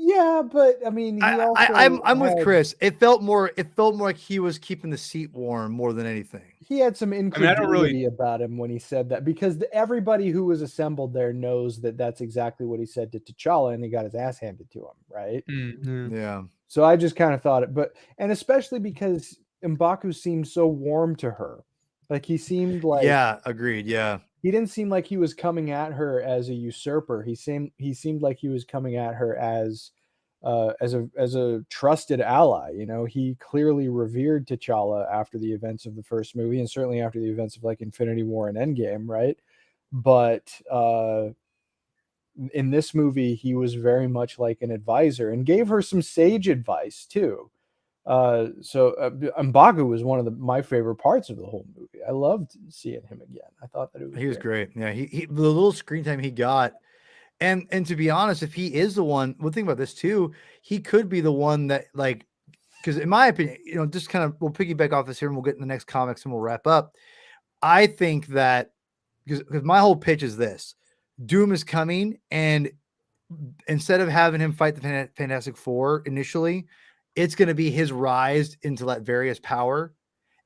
Yeah, but I mean, he also I'm with Chris. It felt more like he was keeping the seat warm more than anything. he had some I mean, I don't really. incredulity about him when he said that, because everybody who was assembled there knows that that's exactly what he said to T'Challa, and he got his ass handed to him, right? Yeah. Yeah. So I just kind of thought it, and especially because M'Baku seemed so warm to her. Like he seemed like Yeah, agreed. Yeah. he didn't seem like he was coming at her as a usurper. He seemed like he was coming at her as a trusted ally. He clearly revered T'Challa after the events of the first movie, and certainly after the events of like Infinity War and Endgame, right? But in this movie, he was very much like an advisor and gave her some sage advice too. M'Baku was one of my favorite parts of the whole movie. I loved seeing him again. I thought that He was great. Yeah, he the little screen time he got. And to be honest, if he is the one think about this too, he could be the one that like because in my opinion, just kind of we'll piggyback off this here and we'll get in the next comics and we'll wrap up. I think that because my whole pitch is this: Doom is coming, and instead of having him fight the Fantastic Four initially, it's going to be his rise into that various power,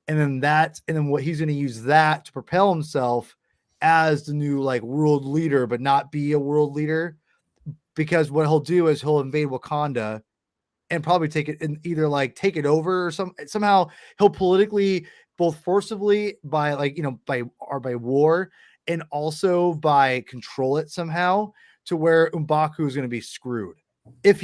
and then what he's going to use that to propel himself as the new like world leader, but not be a world leader, because what he'll do is he'll invade Wakanda and probably take it and either like take it over or somehow he'll politically both forcibly by like by war and also by control it somehow to where M'Baku is going to be screwed if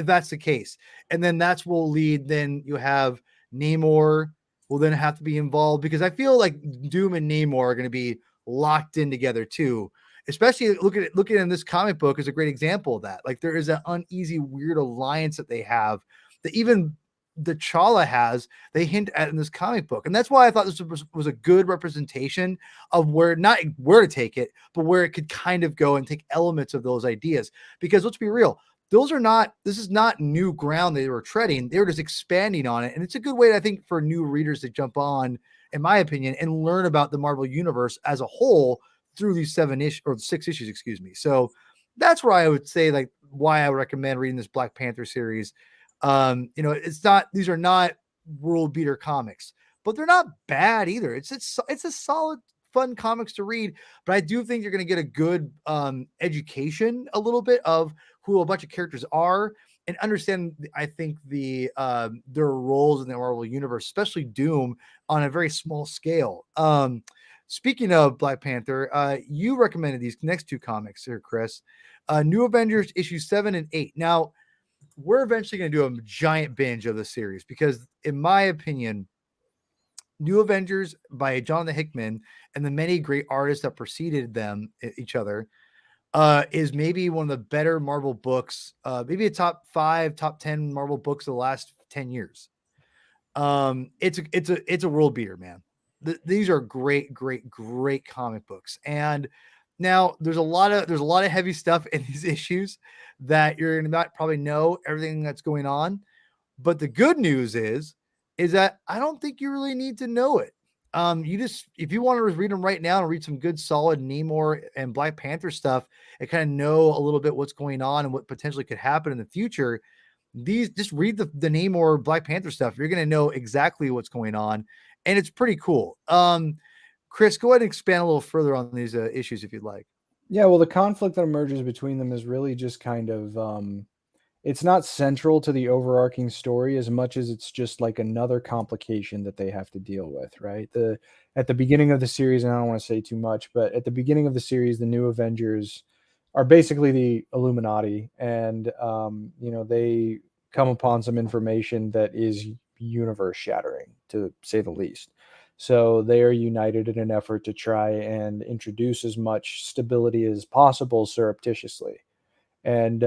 that's the case. And then that's will lead, then you have Namor will then have to be involved, because I feel like Doom and Namor are going to be locked in together too. Especially looking in this comic book is a great example of that. Like there is an uneasy, weird alliance that they have that even the T'Challa has, they hint at in this comic book. And that's why I thought this was a good representation of where, not where to take it, but where it could kind of go and take elements of those ideas. Because let's be real, this is not new ground they were treading. They were just expanding on it. And it's a good way, I think, for new readers to jump on, in my opinion, and learn about the Marvel Universe as a whole through these 6 issues, excuse me. So that's where I would say, like, why I would recommend reading this Black Panther series. These are not world beater comics, but they're not bad either. It's a solid, fun comics to read, but I do think you're going to get a good education, a little bit of who a bunch of characters are, and understand, I think, their roles in the Marvel Universe, especially Doom, on a very small scale. Speaking of Black Panther, you recommended these next 2 comics here, Chris. New Avengers issue 7 and 8. Now, we're eventually going to do a giant binge of the series because, in my opinion, New Avengers by Jonathan Hickman and the many great artists that preceded them, each other, is maybe one of the better Marvel books, maybe a top 5, top 10 Marvel books of the last 10 years. It's a world beater, man. These are great comic books. And now there's a lot of heavy stuff in these issues that you're going to not probably know everything that's going on. But the good news is that I don't think you really need to know it. If you want to read them right now and read some good solid Namor and Black Panther stuff and kind of know a little bit what's going on and what potentially could happen in the future, just read the Namor Black Panther stuff. You're going to know exactly what's going on, and it's pretty cool. Chris, go ahead and expand a little further on these issues if you'd like. Yeah, well, the conflict that emerges between them is really just kind of it's not central to the overarching story as much as it's just like another complication that they have to deal with, right? At the beginning of the series, and I don't want to say too much, but at the beginning of the series, the New Avengers are basically the Illuminati, and they come upon some information that is universe shattering, to say the least. So they are united in an effort to try and introduce as much stability as possible surreptitiously. And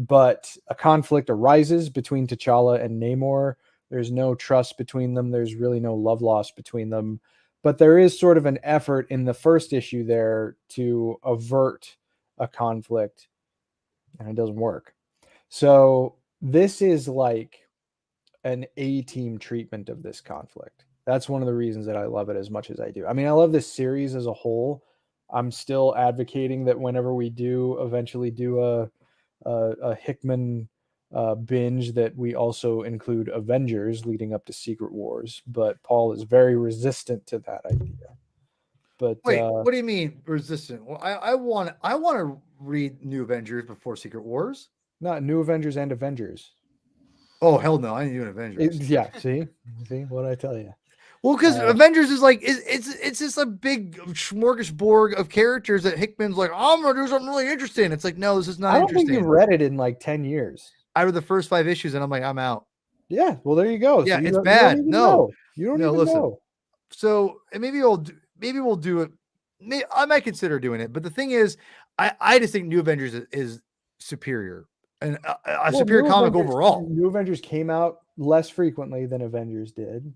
but a conflict arises between T'Challa and Namor. There's no trust between them. There's really no love lost between them. But there is sort of an effort in the first issue there to avert a conflict, and it doesn't work. So this is like an A-team treatment of this conflict. That's one of the reasons that I love it as much as I do. I mean, I love this series as a whole. I'm still advocating that whenever we do eventually do a Hickman binge, that we also include Avengers leading up to Secret Wars. But Paul is very resistant to that idea. But wait, what do you mean resistant? Well, I want to read New Avengers before Secret Wars. Not New Avengers and Avengers. Oh hell no! I need an Avengers. Yeah, see what I tell you. Well, because Avengers is like it's just a big smorgasbord of characters that Hickman's like, I'm gonna do something really interesting. It's like, no, this is not. I don't think you've read it in like 10 years. I read the first 5 issues and I'm like, I'm out. Yeah, well, there you go. Yeah, so it's bad. No, you don't even know. So maybe we'll do it. I might consider doing it, but the thing is, I just think New Avengers is superior and a superior comic overall. New Avengers came out less frequently than Avengers did.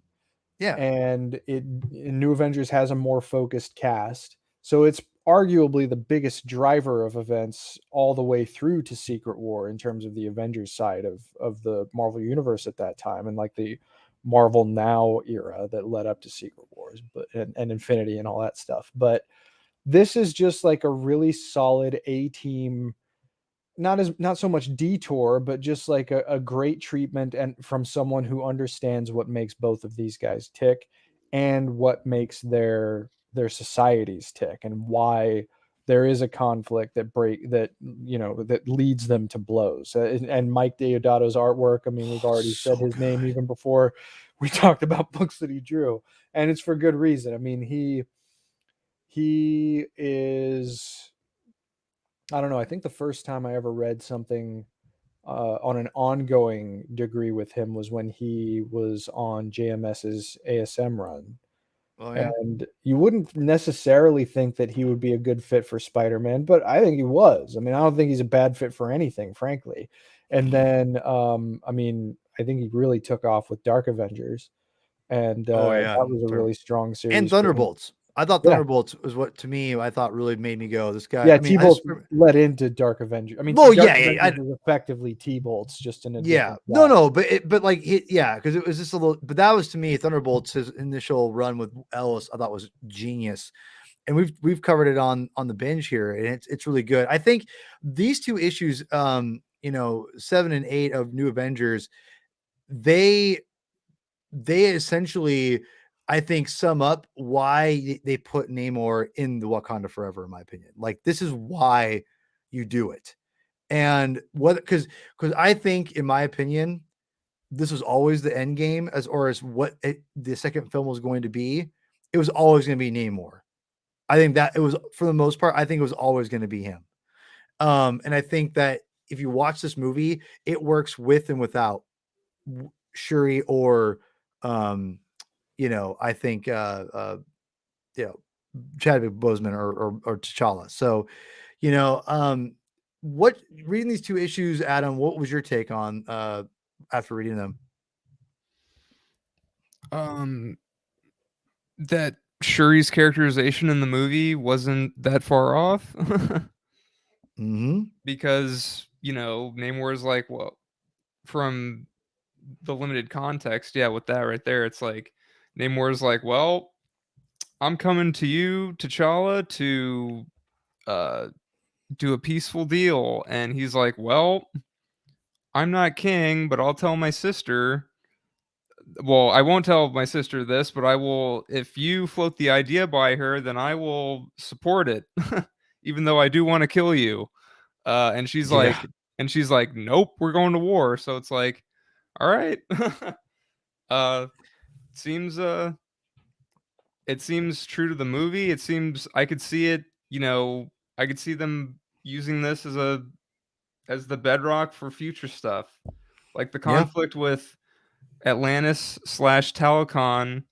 Yeah. And New Avengers has a more focused cast. So it's arguably the biggest driver of events all the way through to Secret War in terms of the Avengers side of the Marvel Universe at that time, and like the Marvel Now era that led up to Secret Wars, but and Infinity and all that stuff. But this is just like a really solid A-team, not so much detour, but just like a great treatment, and from someone who understands what makes both of these guys tick and what makes their societies tick, and why there is a conflict that leads them to blows. And Mike Deodato's artwork, I mean, we've already said his name even before we talked about books that he drew, and it's for good reason. I mean, he is, I don't know. I think the first time I ever read something on an ongoing degree with him was when he was on JMS's ASM run. Oh yeah. And you wouldn't necessarily think that he would be a good fit for Spider-Man, but I think he was. I mean, I don't think he's a bad fit for anything, frankly. And then, I mean, I think he really took off with Dark Avengers, and Oh yeah. that was a really strong And series for him. Thunderbolts. I thought Yeah, Thunderbolts was what to me I thought really made me go, this guy. yeah. I mean, I just T-Bolts led into Dark Avengers. I mean, well, Dark yeah, Avengers was effectively T-Bolts, just in a yeah. different No, guy. no, but like yeah, because it was just a little. But that was to me Thunderbolts. His initial run with Ellis, I thought was genius, and we've covered it on the binge here, and it's really good. I think these two issues, 7 and 8 of New Avengers, they essentially, I think, sum up why they put Namor in the Wakanda Forever, in my opinion. Like, this is why you do it. And what, because I think, in my opinion, this was always the end game as what the second film was going to be. It was always going to be Namor. I think that it was, for the most part, I think it was always going to be him. And I think that if you watch this movie, it works with and without Shuri or, I think, Chadwick Boseman or T'Challa. So, what reading these two issues, Adam, what was your take on after reading them? That Shuri's characterization in the movie wasn't that far off. Mm-hmm. Because, Namor is like, well, from the limited context, yeah, with that right there, it's like Namor is like, well, I'm coming to you, T'Challa, to do a peaceful deal. And he's like, well, I'm not king, but I'll tell my sister. Well, I won't tell my sister this, but I will. If you float the idea by her, then I will support it, even though I do want to kill you. And she's Yeah. like, nope, we're going to war. So it's like, all right. uh, seems it seems true to the movie. It seems I could see it. I could see them using this as the bedrock for future stuff, like the Yeah. conflict with Atlantis / Talcon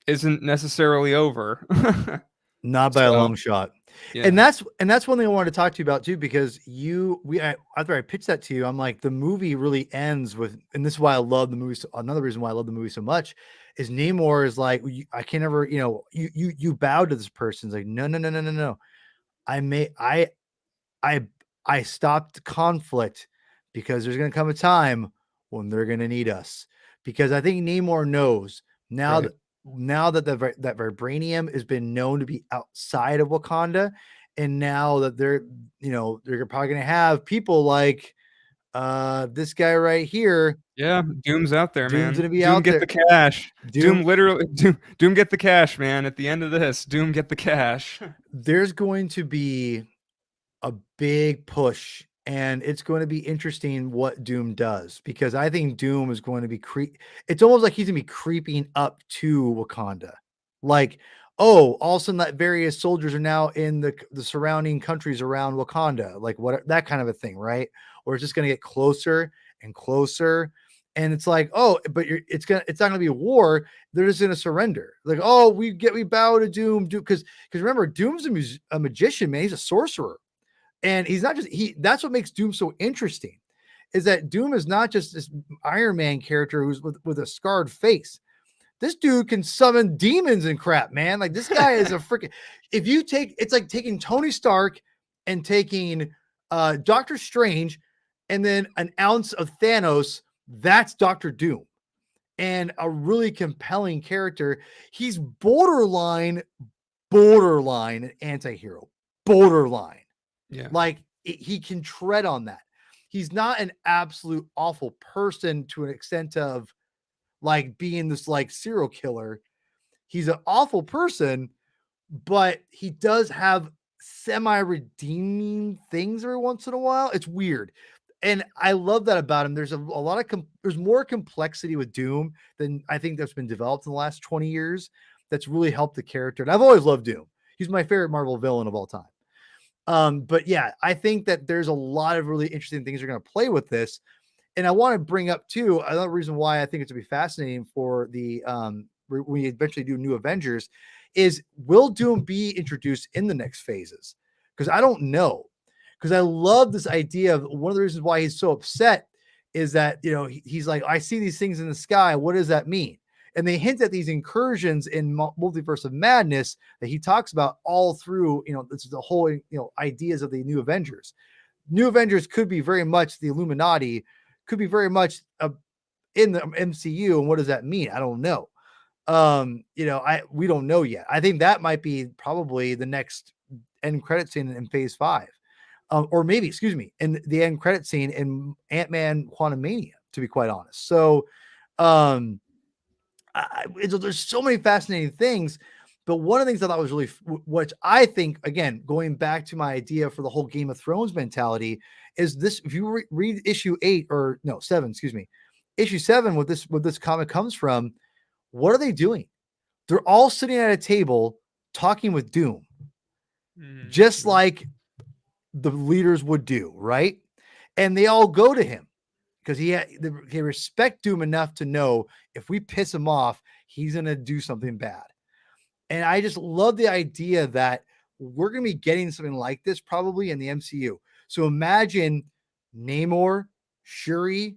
isn't necessarily over. Not by a So long shot. yeah, And that's one thing I wanted to talk to you about too, because after I pitched that to you, I'm like, the movie really ends with, and this is why I love the movie. Another reason why I love the movie so much is Namor is like, I can never, you bow to this person. It's like, no, no, no, no, no, no. I I stopped conflict because there's going to come a time when they're going to need us. Because I think Namor knows now Right. that that vibranium has been known to be outside of Wakanda, and now that they're probably going to have people like this guy right here. yeah, Doom's out there, Doom's man. going to be Doom out get there. the cash. Doom, Doom get the cash, man. At the end of this, Doom get the cash. there's going to be a big push, and it's going to be interesting what Doom does, because I think Doom is going to be it's almost like he's going to be creeping up to Wakanda. Like, oh, all of a sudden that various soldiers are now in the surrounding countries around Wakanda, like what, that kind of a thing, right? Or it's just going to get closer and closer. And it's like, oh, but it's not gonna be a war. They're just gonna surrender. Like, oh, we bow to Doom, because remember, Doom's a magician, man. He's a sorcerer. And he's not just that's what makes Doom so interesting, is that Doom is not just this Iron Man character who's with a scarred face. This dude can summon demons and crap, man. Like, this guy is a freaking, it's like taking Tony Stark and taking Doctor Strange and then an ounce of Thanos. That's Doctor Doom. And a really compelling character. He's borderline an anti-hero. Borderline. Yeah. Like, he can tread on that. He's not an absolute awful person to an extent of like being this like serial killer. He's an awful person, but he does have semi-redeeming things every once in a while. It's weird. And I love that about him. There's a lot of there's more complexity with Doom than I think that's been developed in the last 20 years. That's really helped the character. And I've always loved Doom. He's my favorite Marvel villain of all time. But yeah, I think that there's a lot of really interesting things you're going to play with this. And I want to bring up too another reason why I think it's going to be fascinating for the when we eventually do New Avengers is, will Doom be introduced in the next phases? Because I don't know. Because I love this idea of one of the reasons why he's so upset is that, you know, he's like, I see these things in the sky. What does that mean? And they hint at these incursions in Multiverse of Madness that he talks about all through, you know, this is the whole, you know, ideas of the New Avengers. New Avengers could be very much the Illuminati, could be very much in the MCU. And what does that mean? I don't know. You know, we don't know yet. I think that might be probably the next end credit scene in phase 5. Or maybe, excuse me, in the end credit scene in Ant-Man Quantumania, to be quite honest. So, there's so many fascinating things, but one of the things I thought was really, which I think, again, going back to my idea for the whole Game of Thrones mentality, is this: if you read issue 8 or no 7, excuse me, issue 7, what this comic comes from, what are they doing? They're all sitting at a table talking with Doom, just like the leaders would do, right? And they all go to him because they respect Doom enough to know if we piss him off, he's going to do something bad. And I just love the idea that we're going to be getting something like this probably in the MCU. So imagine Namor, Shuri,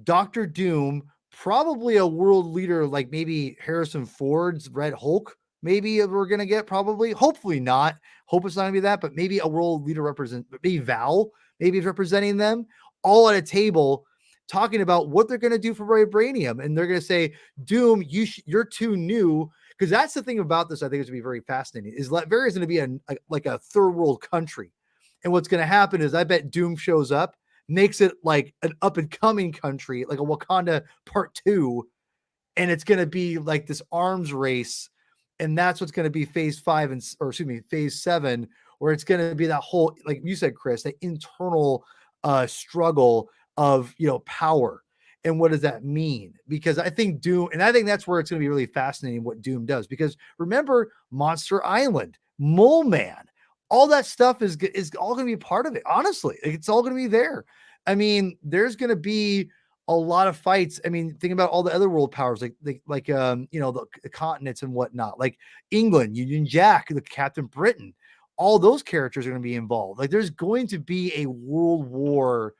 Doctor Doom, probably a world leader like maybe Harrison Ford's Red Hulk. Maybe we're going to get probably, hopefully not. Hope it's not going to be that, but maybe a world leader maybe Val, maybe is representing them all at a table talking about what they're going to do for vibranium. And they're going to say, Doom, you're too new. Because that's the thing about this, I think it's going to be very fascinating, is Latveria is going to be like a third world country. And what's going to happen is I bet Doom shows up, makes it like an up and coming country, like a Wakanda Part 2. And it's going to be like this arms race. And that's what's going to be phase 5 phase 7, where it's going to be that whole, like you said, Chris, the internal struggle of, you know, power. And what does that mean? Because I think Doom, and I think that's where it's going to be really fascinating what Doom does. Because remember, Monster Island, Mole Man, all that stuff is all going to be part of it. Honestly, it's all going to be there. I mean, there's going to be a lot of fights. I mean, think about all the other world powers, like you know, the continents and whatnot, like England, Union Jack, the Captain Britain. All those characters are going to be involved. Like, there's going to be a world war,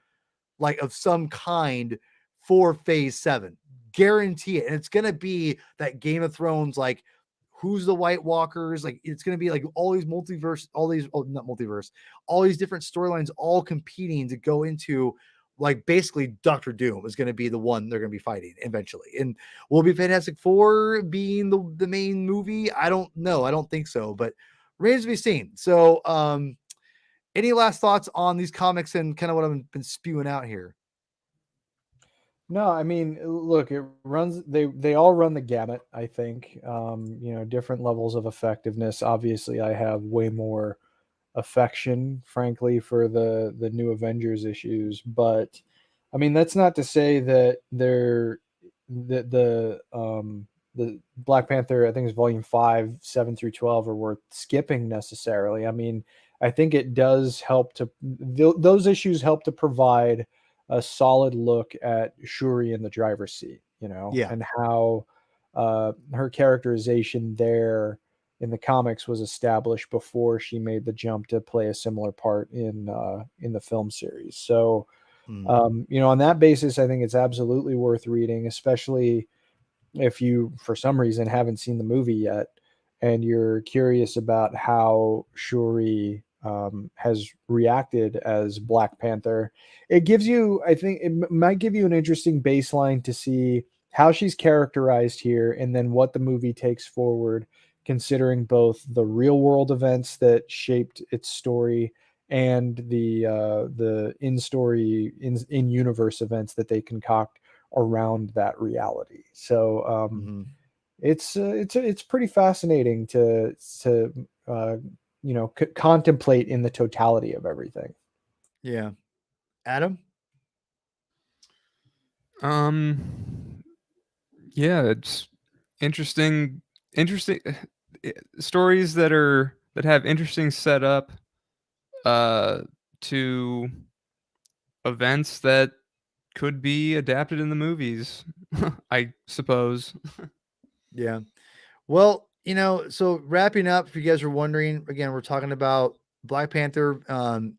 like of some kind, for phase 7, guarantee it. And it's going to be that Game of Thrones, like who's the White Walkers? Like, it's going to be like all these not multiverse, all these different storylines, all competing to go into, like, basically Doctor Doom is going to be the one they're going to be fighting eventually. And will be Fantastic Four being the main movie? I don't know. I don't think so, but remains to be seen. So, any last thoughts on these comics and kind of what I've been spewing out here? No, I mean, look, it runs. They all run the gamut. I think, you know, different levels of effectiveness. Obviously, I have way more affection, frankly, for the New Avengers issues. But I mean, that's not to say that the Black Panther, I think it's volume 5, 7 through 12, are worth skipping necessarily. I mean, I think it does help to those issues help to provide a solid look at Shuri in the driver's seat, you know, Yeah. and how her characterization there in the comics was established before she made the jump to play a similar part in the film series. So, you know, on that basis, I think it's absolutely worth reading, especially if you, for some reason, haven't seen the movie yet and you're curious about how Shuri has reacted as Black Panther. It gives you, I think, it might give you an interesting baseline to see how she's characterized here and then what the movie takes forward, considering both the real world events that shaped its story and the in universe events that they concoct around that reality. So it's pretty fascinating to you know, contemplate in the totality of everything. Yeah. Adam? Yeah, it's interesting stories that are that have interesting setup to events that could be adapted in the movies, I suppose. Yeah. Well, so wrapping up, if you guys are wondering, again, we're talking about Black Panther.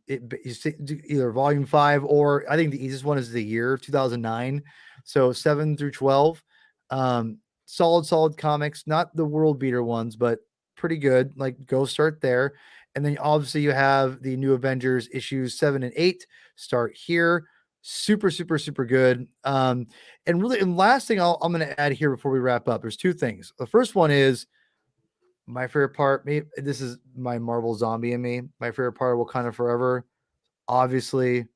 Either Volume 5, or I think the easiest one is the year 2009. So 7 through 12. Solid comics, not the world beater ones, but pretty good. Like, go start there. And then obviously you have the New Avengers issues 7 and 8. Start here. Super good. And last thing I'm going to add here before we wrap up, there's two things. The first one is my favorite part. Maybe this is my Marvel zombie in me. My favorite part of Wakanda Forever, obviously,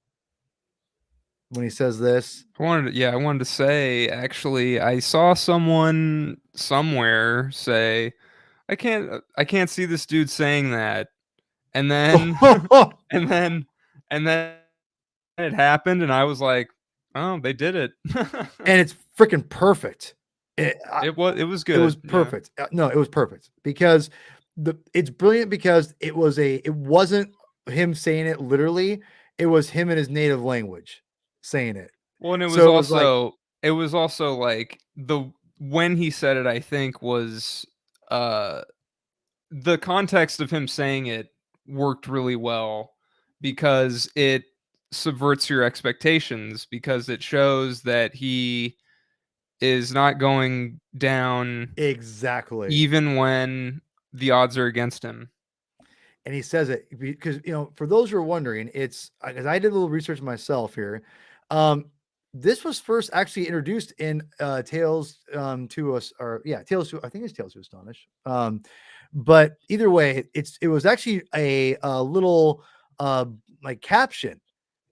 when he says this. I wanted to say, actually, I saw someone somewhere say, I can't see this dude saying that. And then and then and then it happened, and I was like, "Oh, they did it." And it's freaking perfect. It was good. It was Yeah. perfect. No, it was perfect because it's brilliant because it wasn't him saying it literally. It was him in his native language saying it. Well, and So it was like, it was also like when he said it, I think was the context of him saying it worked really well because it subverts your expectations, because it shows that he is not going down exactly. even when the odds are against him. And he says it because, for those who are wondering, it's because I did a little research myself here. This was first actually introduced in Tales to Us, or Tales to, I think it's Tales to Astonish. But either way, it was actually a little like caption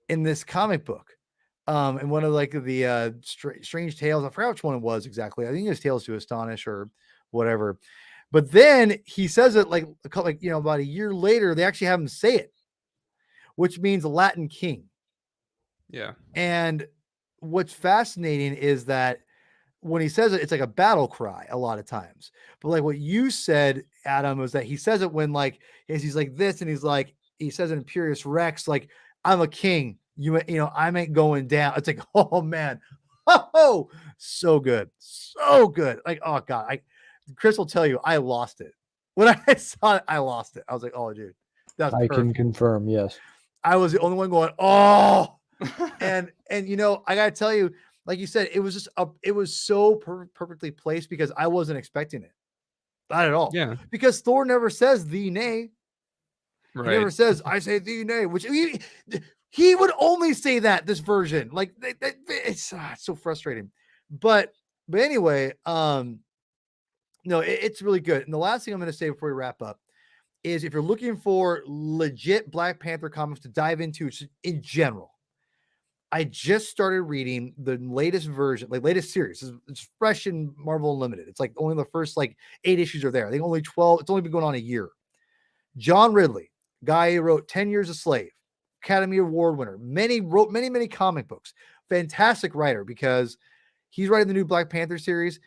in this comic book. And one of like the strange tales, I forgot which one it was exactly. I think it was Tales to Astonish or whatever. But then he says it like about a year later, they actually have him say it, which means Latin king. Yeah. And what's fascinating is that when he says it, it's like a battle cry a lot of times. But like what you said, Adam, was that he says it when he's like this, and he says it in Imperious Rex, like, I'm a king. I ain't going down. It's like, oh man, oh, so good, so good. Like, oh god, Chris will tell you, I lost it when I saw it. I lost it. I was like, oh dude, that's I perfect. can confirm, yes. I was the only one going, oh, and I gotta tell you, like you said, it was just it was so perfectly placed because I wasn't expecting it, not at all. Yeah. Because Thor never says the nay. Right. He never says, I say the nay, which he would only say that this version. Like, it's so frustrating. But anyway, no, it's really good. And the last thing I'm going to say before we wrap up is, if you're looking for legit Black Panther comics to dive into in general, I just started reading the latest version, like latest series. It's fresh in Marvel Unlimited. It's like only the first 8 issues are there. I think only 12. It's only been going on a year. John Ridley, guy who wrote 10 Years a Slave, Academy Award winner, wrote many comic books. Fantastic writer, because he's writing the new Black Panther series.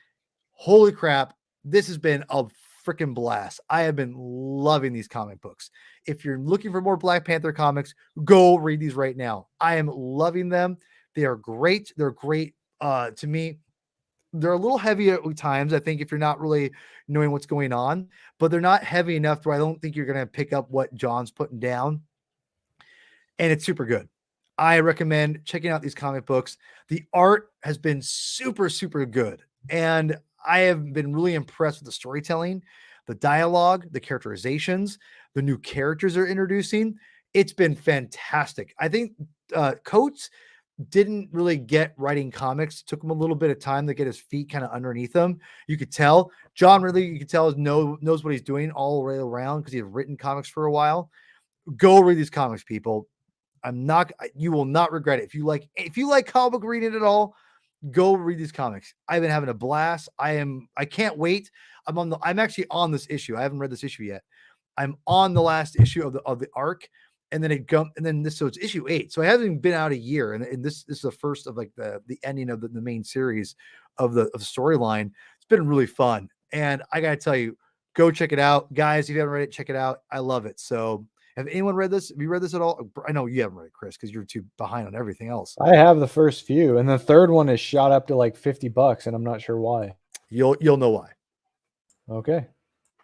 Holy crap. This has been a freaking blast. I have been loving these comic books. If you're looking for more Black Panther comics, go read these right now. I am loving them. They are great. They're great to me. They're a little heavy at times, I think, if you're not really knowing what's going on, but they're not heavy enough where I don't think you're going to pick up what John's putting down. And it's super good. I recommend checking out these comic books. The art has been super good. And I have been really impressed with the storytelling, the dialogue, the characterizations, the new characters they're introducing. It's been fantastic. I think Coates didn't really get writing comics. It took him a little bit of time to get his feet kind of underneath him. You could tell. John really, you could tell, knows what he's doing all the way around, because he's written comics for a while. Go read these comics, people. You will not regret it. If you like comic book reading at all, go read these comics. I've been having a blast. I can't wait. I'm actually on this issue. I haven't read this issue yet. I'm on the last issue of the arc, and then so it's issue 8. So I haven't even been out a year, and this is the first of like the ending of the main series of the storyline. It's been really fun, and I gotta tell you, Go check it out, guys. If you haven't read it, check it out. I love it. So, have anyone read this? Have you read this at all? I know you haven't read it, Chris, because you're too behind on everything else. I have the first few, and the third one is shot up to like $50, and I'm not sure why. You'll know why. Okay.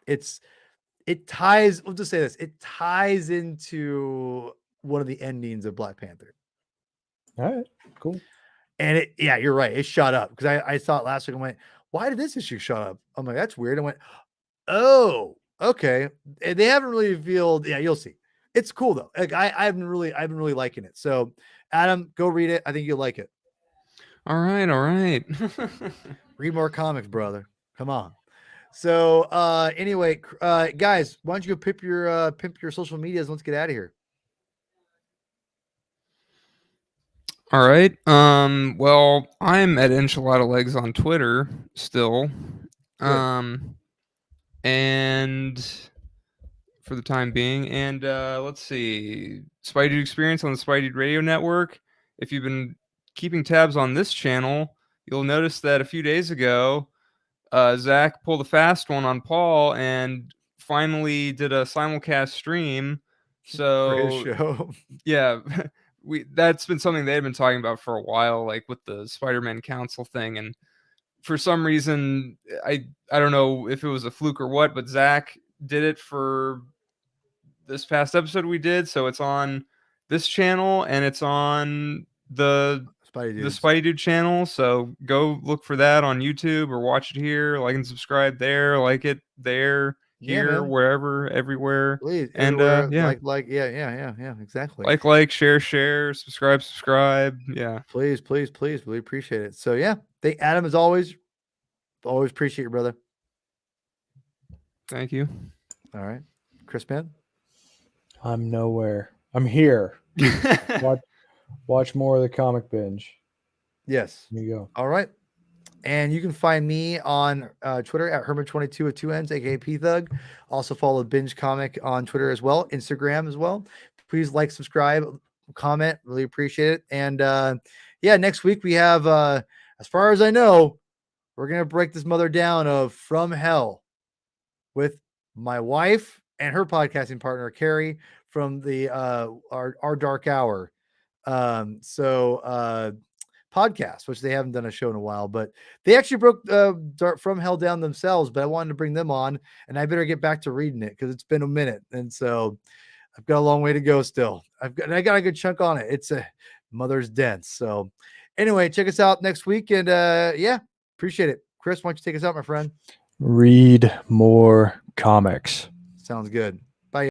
It ties. We'll just say this. It ties into one of the endings of Black Panther. All right. Cool. And yeah, you're right. It shot up because I saw it last week and went, why did this issue shut up? I'm like, that's weird. I went, oh, okay. And they haven't really revealed. Yeah, you'll see. It's cool though. Like I've been really liking it. So Adam, go read it. I think you'll like it. All right. Read more comics, brother. Come on. So anyway, guys, why don't you go pimp your social medias? Let's get out of here. All right. Well, I'm at Enchilada Legs on Twitter still. Good. And for the time being. And let's see. Spidey Dude Experience on the Spidey Dude Radio Network. If you've been keeping tabs on this channel, you'll notice that a few days ago, Zach pulled a fast one on Paul and finally did a simulcast stream. So for his show. Yeah. That's been something they had been talking about for a while, like with the Spider-Man Council thing, and for some reason I don't know if it was a fluke or what, but Zach did it for this past episode we did, so it's on this channel and it's on the Spidey Dude channel, so go look for that on YouTube or watch it here, like and subscribe there, like it there, here, wherever, everywhere. Please, and everywhere, yeah, exactly. Like, share, subscribe. Yeah. Please. Really appreciate it. So yeah, thank Adam as always. Always appreciate you, brother. Thank you. All right. Chris, man. I'm nowhere. I'm here. Watch more of the Comic Binge. Yes. There you go. All right. And you can find me on Twitter at Herman22 with 2 N's, aka P Thug. Also follow Binge Comic on Twitter as well, Instagram as well. Please like, subscribe, comment. Really appreciate it. And yeah, next week we have, as far as I know, we're gonna break this mother down of From Hell with my wife and her podcasting partner Carrie from the our Dark Hour. Podcast, which they haven't done a show in a while, but they actually broke From Hell down themselves, but I wanted to bring them on, and I better get back to reading it because it's been a minute, and so I've got a long way to go still. I got a good chunk on it. It's a mother's dense. So anyway, check us out next week, and yeah, appreciate it. Chris, why don't you take us out, my friend? Read more comics. Sounds good.